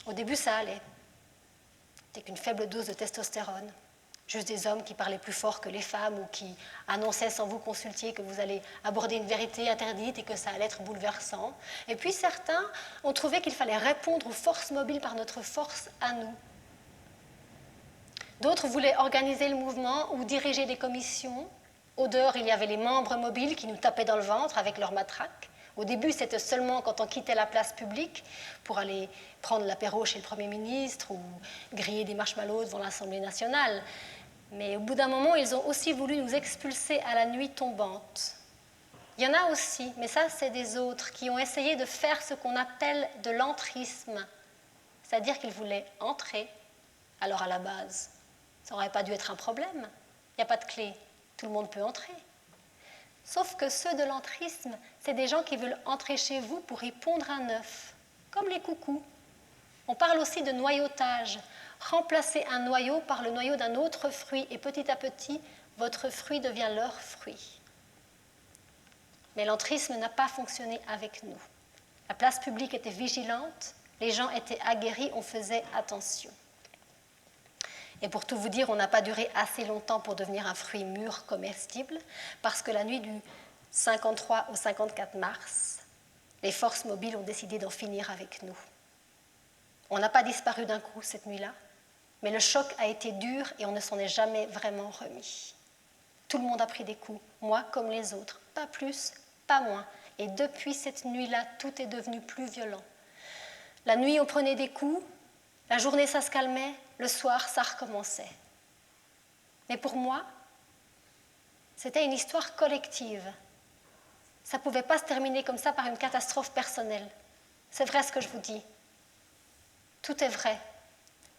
Au début, ça allait. C'était qu'une faible dose de testostérone. Juste des hommes qui parlaient plus fort que les femmes ou qui annonçaient sans vous consulter que vous allez aborder une vérité interdite et que ça allait être bouleversant. Et puis certains ont trouvé qu'il fallait répondre aux forces mobiles par notre force à nous. D'autres voulaient organiser le mouvement ou diriger des commissions. Au dehors, il y avait les membres mobiles qui nous tapaient dans le ventre avec leurs matraques. Au début, c'était seulement quand on quittait la place publique pour aller prendre l'apéro chez le Premier ministre ou griller des marshmallows devant l'Assemblée nationale. Mais au bout d'un moment, ils ont aussi voulu nous expulser à la nuit tombante. Il y en a aussi, mais ça, c'est des autres, qui ont essayé de faire ce qu'on appelle de l'entrisme. C'est-à-dire qu'ils voulaient entrer. Alors à la base, ça n'aurait pas dû être un problème. Il n'y a pas de clé. Tout le monde peut entrer. Sauf que ceux de l'entrisme, c'est des gens qui veulent entrer chez vous pour y pondre un œuf, comme les coucous. On parle aussi de noyautage. Remplacer un noyau par le noyau d'un autre fruit, et petit à petit, votre fruit devient leur fruit. Mais l'entrisme n'a pas fonctionné avec nous. La place publique était vigilante, les gens étaient aguerris, on faisait attention. Et pour tout vous dire, on n'a pas duré assez longtemps pour devenir un fruit mûr comestible, parce que la nuit du 53 au 54 mars, les forces mobiles ont décidé d'en finir avec nous. On n'a pas disparu d'un coup cette nuit-là, mais le choc a été dur et on ne s'en est jamais vraiment remis. Tout le monde a pris des coups, moi comme les autres, pas plus, pas moins. Et depuis cette nuit-là, tout est devenu plus violent. La nuit, on prenait des coups, la journée, ça se calmait, le soir, ça recommençait. Mais pour moi, c'était une histoire collective. Ça ne pouvait pas se terminer comme ça par une catastrophe personnelle. C'est vrai ce que je vous dis. Tout est vrai.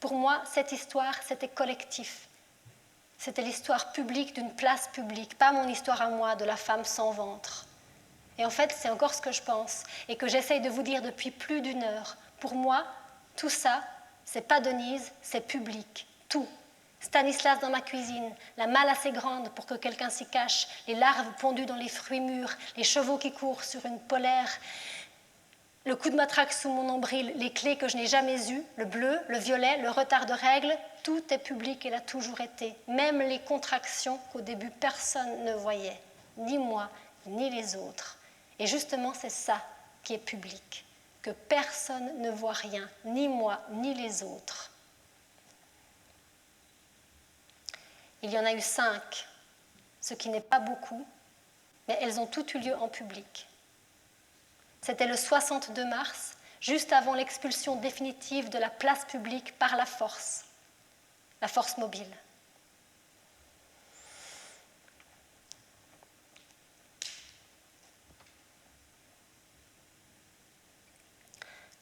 Pour moi, cette histoire, c'était collectif. C'était l'histoire publique d'une place publique, pas mon histoire à moi de la femme sans ventre. Et en fait, c'est encore ce que je pense et que j'essaye de vous dire depuis plus d'une heure. Pour moi, tout ça, c'est pas Denise, c'est public. Tout. Stanislas dans ma cuisine, la malle assez grande pour que quelqu'un s'y cache, les larves pondues dans les fruits mûrs, les chevaux qui courent sur une polaire, le coup de matraque sous mon nombril, les clés que je n'ai jamais eues, le bleu, le violet, le retard de règles, tout est public et l'a toujours été. Même les contractions qu'au début personne ne voyait, ni moi, ni les autres. Et justement, c'est ça qui est public, que personne ne voit rien, ni moi, ni les autres. Il y en a eu 5, ce qui n'est pas beaucoup, mais elles ont toutes eu lieu en public. C'était le 62 mars, juste avant l'expulsion définitive de la place publique par la force mobile.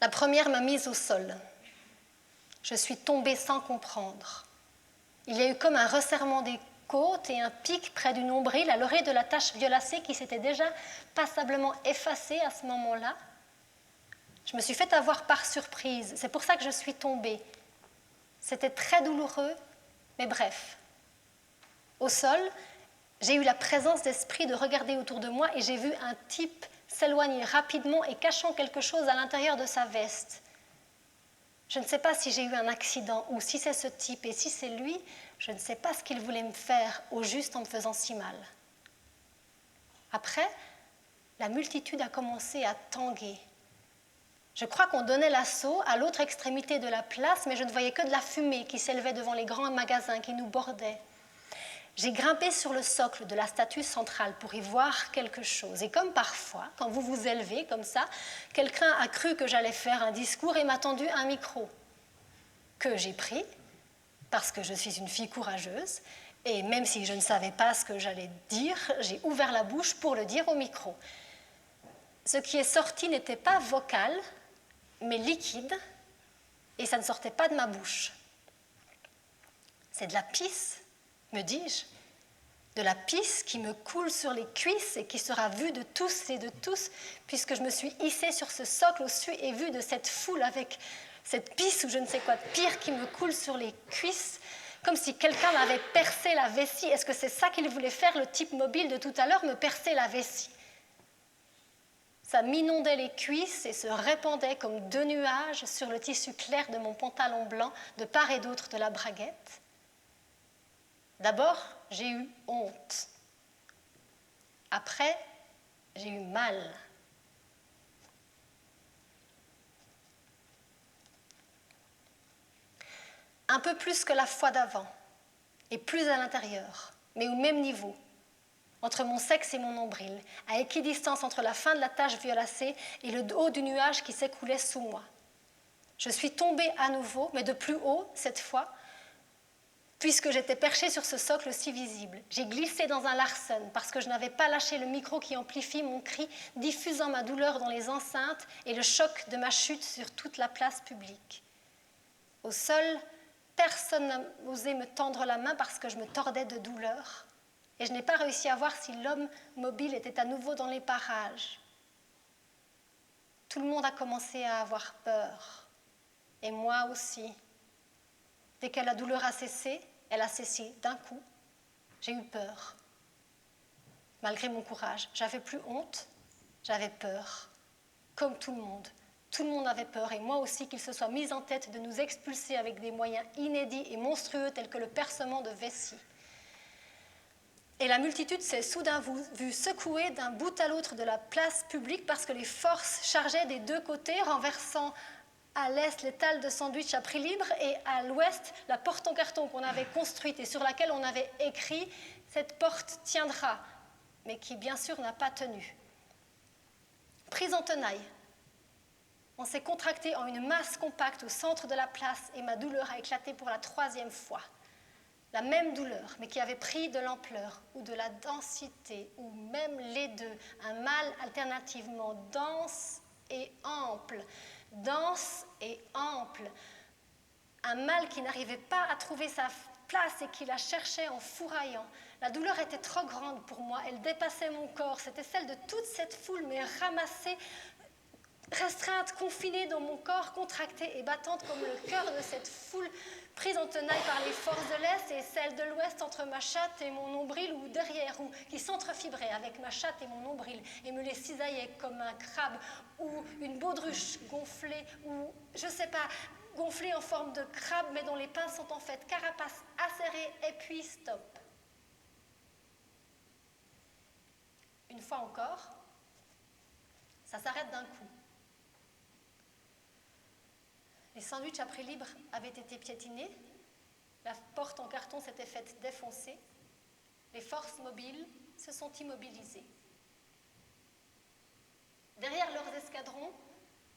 La première m'a mise au sol. Je suis tombée sans comprendre. Il y a eu comme un resserrement des côtes et un pic près du nombril à l'oreille de la tache violacée qui s'était déjà passablement effacée à ce moment-là. Je me suis fait avoir par surprise. C'est pour ça que je suis tombée. C'était très douloureux, mais bref. Au sol, j'ai eu la présence d'esprit de regarder autour de moi et j'ai vu un type s'éloigner rapidement et cachant quelque chose à l'intérieur de sa veste. Je ne sais pas si j'ai eu un accident ou si c'est ce type, et si c'est lui, je ne sais pas ce qu'il voulait me faire, au juste en me faisant si mal. Après, la multitude a commencé à tanguer. Je crois qu'on donnait l'assaut à l'autre extrémité de la place, mais je ne voyais que de la fumée qui s'élevait devant les grands magasins qui nous bordaient. J'ai grimpé sur le socle de la statue centrale pour y voir quelque chose. Et comme parfois, quand vous vous élevez comme ça, quelqu'un a cru que j'allais faire un discours et m'a tendu un micro, que j'ai pris, parce que je suis une fille courageuse, et même si je ne savais pas ce que j'allais dire, j'ai ouvert la bouche pour le dire au micro. Ce qui est sorti n'était pas vocal, mais liquide, et ça ne sortait pas de ma bouche. C'est de la pisse, me dis-je, de la pisse qui me coule sur les cuisses et qui sera vue de tous et de tous, puisque je me suis hissée sur ce socle au-dessus et vue de cette foule avec cette pisse ou je ne sais quoi de pire qui me coule sur les cuisses, comme si quelqu'un m'avait percé la vessie. Est-ce que c'est ça qu'il voulait faire, le type mobile de tout à l'heure, me percer la vessie? Ça m'inondait les cuisses et se répandait comme 2 nuages sur le tissu clair de mon pantalon blanc, de part et d'autre de la braguette. D'abord, j'ai eu honte. Après, j'ai eu mal. Un peu plus que la fois d'avant, et plus à l'intérieur, mais au même niveau, entre mon sexe et mon nombril, à équidistance entre la fin de la tache violacée et le haut du nuage qui s'écoulait sous moi. Je suis tombée à nouveau, mais de plus haut cette fois, puisque j'étais perchée sur ce socle si visible. J'ai glissé dans un Larsen parce que je n'avais pas lâché le micro qui amplifie mon cri, diffusant ma douleur dans les enceintes et le choc de ma chute sur toute la place publique. Au sol, personne n'a osé me tendre la main parce que je me tordais de douleur. Et je n'ai pas réussi à voir si l'homme mobile était à nouveau dans les parages. Tout le monde a commencé à avoir peur. Et moi aussi. Dès que la douleur a cessé, elle a cessé d'un coup. J'ai eu peur. Malgré mon courage, j'avais plus honte, j'avais peur. Comme tout le monde. Tout le monde avait peur, et moi aussi, qu'il se soit mis en tête de nous expulser avec des moyens inédits et monstrueux tels que le percement de vessie. Et la multitude s'est soudain vue secouée d'un bout à l'autre de la place publique parce que les forces chargeaient des 2 côtés, renversant à l'est l'étal de sandwich à prix libre et à l'ouest la porte en carton qu'on avait construite et sur laquelle on avait écrit « Cette porte tiendra », mais qui bien sûr n'a pas tenu. Prise en tenaille, on s'est contracté en une masse compacte au centre de la place et ma douleur a éclaté pour la 3e fois. La même douleur, mais qui avait pris de l'ampleur ou de la densité, ou même les deux, un mal alternativement dense et ample, un mal qui n'arrivait pas à trouver sa place et qui la cherchait en fourraillant. La douleur était trop grande pour moi, elle dépassait mon corps, c'était celle de toute cette foule, mais ramassée, restreinte, confinée dans mon corps, contractée et battante comme le cœur de cette foule, prise en tenaille par les forces de l'Est et celles de l'Ouest entre ma chatte et mon nombril ou derrière, ou qui s'entrefibraient avec ma chatte et mon nombril et me les cisaillaient comme un crabe ou une baudruche gonflée ou, je sais pas, gonflée en forme de crabe mais dont les pinces sont en fait carapace acérée et puis stop. Une fois encore, ça s'arrête d'un coup. Les sandwichs à prix libre avaient été piétinés, la porte en carton s'était faite défoncer, les forces mobiles se sont immobilisées. Derrière leurs escadrons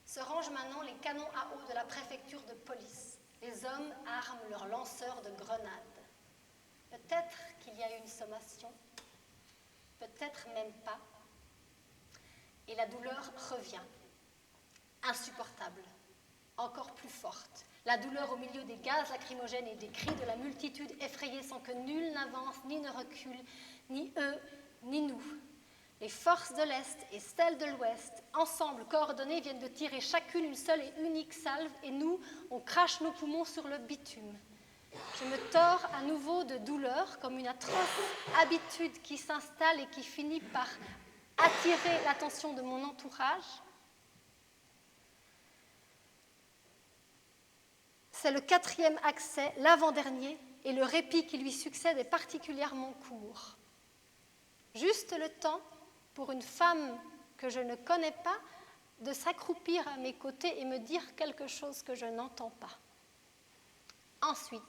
se rangent maintenant les canons à eau de la préfecture de police. Les hommes arment leurs lanceurs de grenades. Peut-être qu'il y a eu une sommation, peut-être même pas, et la douleur revient, insupportable. Encore plus forte. La douleur au milieu des gaz lacrymogènes et des cris de la multitude effrayée sans que nul n'avance ni ne recule, ni eux, ni nous. Les forces de l'Est et celles de l'Ouest, ensemble, coordonnées, viennent de tirer chacune une seule et unique salve et nous, on crache nos poumons sur le bitume. Je me tords à nouveau de douleur comme une atroce habitude qui s'installe et qui finit par attirer l'attention de mon entourage. C'est le 4e accès, l'avant-dernier, et le répit qui lui succède est particulièrement court. Juste le temps pour une femme que je ne connais pas de s'accroupir à mes côtés et me dire quelque chose que je n'entends pas. Ensuite,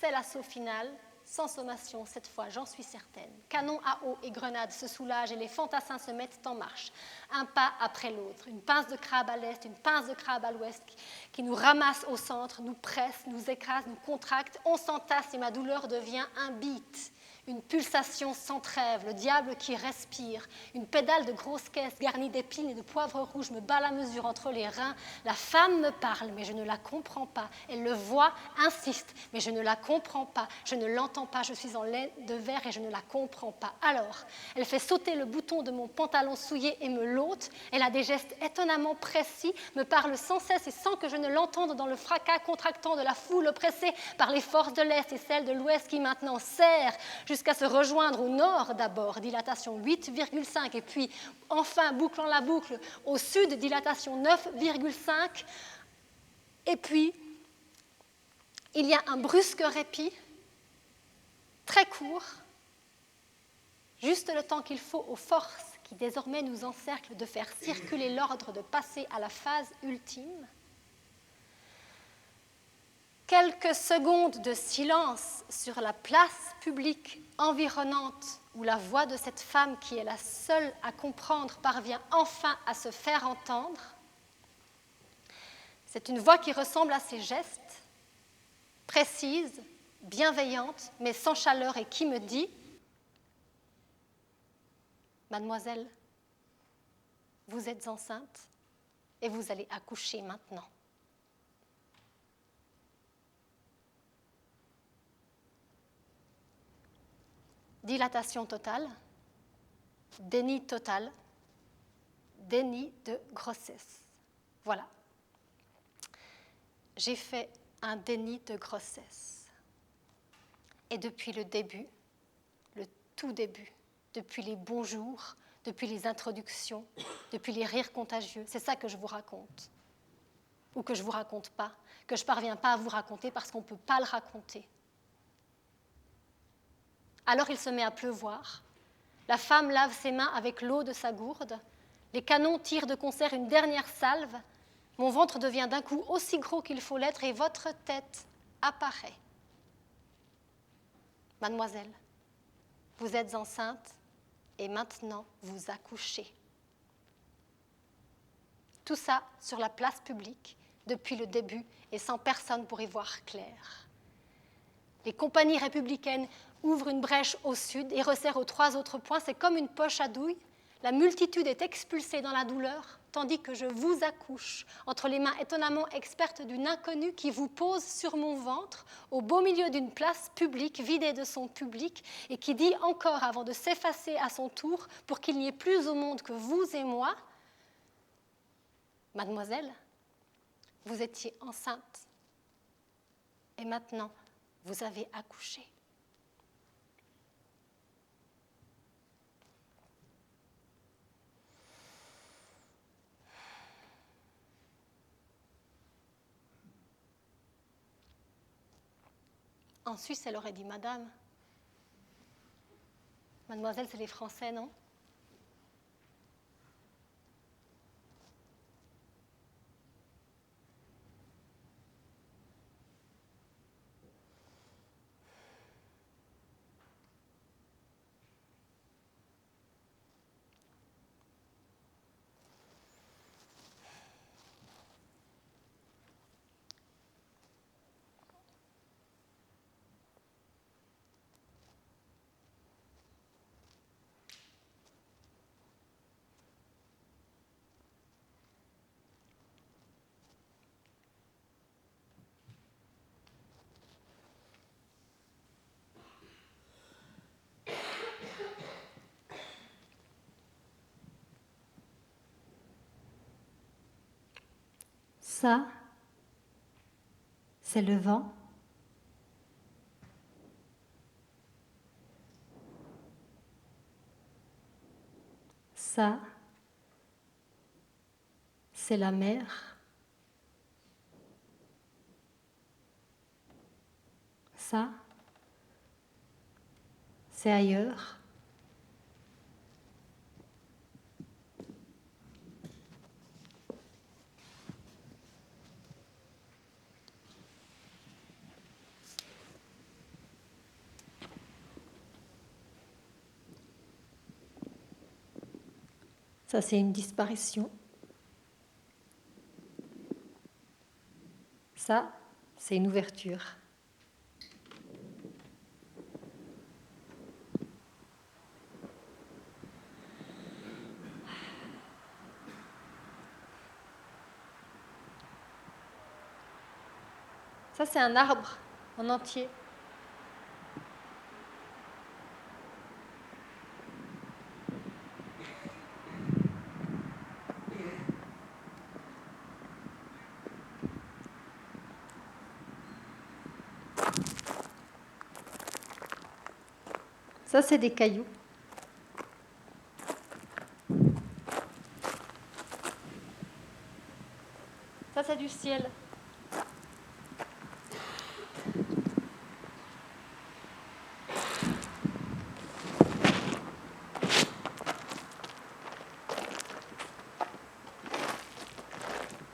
c'est l'assaut final, sans sommation cette fois, j'en suis certaine. Canons à eau et grenades se soulagent et les fantassins se mettent en marche, un pas après l'autre. Une pince de crabe à l'est, une pince de crabe à l'ouest qui nous ramasse au centre, nous presse, nous écrase, nous contracte. On s'entasse et ma douleur devient un beat. Une pulsation sans trêve, le diable qui respire, une pédale de grosse caisse garnie d'épines et de poivre rouge me bat la mesure entre les reins. La femme me parle, mais je ne la comprends pas. Elle le voit, insiste, mais je ne la comprends pas. Je ne l'entends pas, je suis en lait de verre et je ne la comprends pas. Alors, elle fait sauter le bouton de mon pantalon souillé et me l'ôte. Elle a des gestes étonnamment précis, me parle sans cesse et sans que je ne l'entende dans le fracas contractant de la foule oppressée par les forces de l'Est et celles de l'Ouest qui maintenant serrent jusqu'à se rejoindre au nord d'abord, dilatation 8,5, et puis enfin, bouclant la boucle, au sud, dilatation 9,5, et puis il y a un brusque répit, très court, juste le temps qu'il faut aux forces qui désormais nous encerclent de faire circuler l'ordre de passer à la phase ultime. Quelques secondes de silence sur la place publique environnante où la voix de cette femme qui est la seule à comprendre parvient enfin à se faire entendre. C'est une voix qui ressemble à ses gestes, précise, bienveillante, mais sans chaleur et qui me dit « Mademoiselle, vous êtes enceinte et vous allez accoucher maintenant. » Dilatation totale, déni total, déni de grossesse. Voilà. J'ai fait un déni de grossesse. Et depuis le début, le tout début, depuis les bonjours, depuis les introductions, depuis les rires contagieux, c'est ça que je vous raconte. Ou que je ne vous raconte pas, que je ne parviens pas à vous raconter parce qu'on ne peut pas le raconter. Alors il se met à pleuvoir. La femme lave ses mains avec l'eau de sa gourde. Les canons tirent de concert une dernière salve. Mon ventre devient d'un coup aussi gros qu'il faut l'être et votre tête apparaît. Mademoiselle, vous êtes enceinte et maintenant vous accouchez. Tout ça sur la place publique depuis le début et sans personne pour y voir clair. Les compagnies républicaines ouvrent une brèche au sud et resserrent aux 3 autres points. C'est comme une poche à douille. La multitude est expulsée dans la douleur tandis que je vous accouche, entre les mains étonnamment expertes d'une inconnue qui vous pose sur mon ventre, au beau milieu d'une place publique vidée de son public, et qui dit encore avant de s'effacer à son tour, pour qu'il n'y ait plus au monde que vous et moi, mademoiselle, vous étiez enceinte, et maintenant, vous avez accouché. En Suisse, elle aurait dit madame. Mademoiselle, c'est les Français, non? Ça, c'est le vent. Ça, c'est la mer. Ça, c'est ailleurs. Ça, c'est une disparition. Ça, c'est une ouverture. Ça, c'est un arbre en entier. Ça, c'est des cailloux. Ça, c'est du ciel.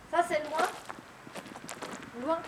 Ça, c'est loin. Loin.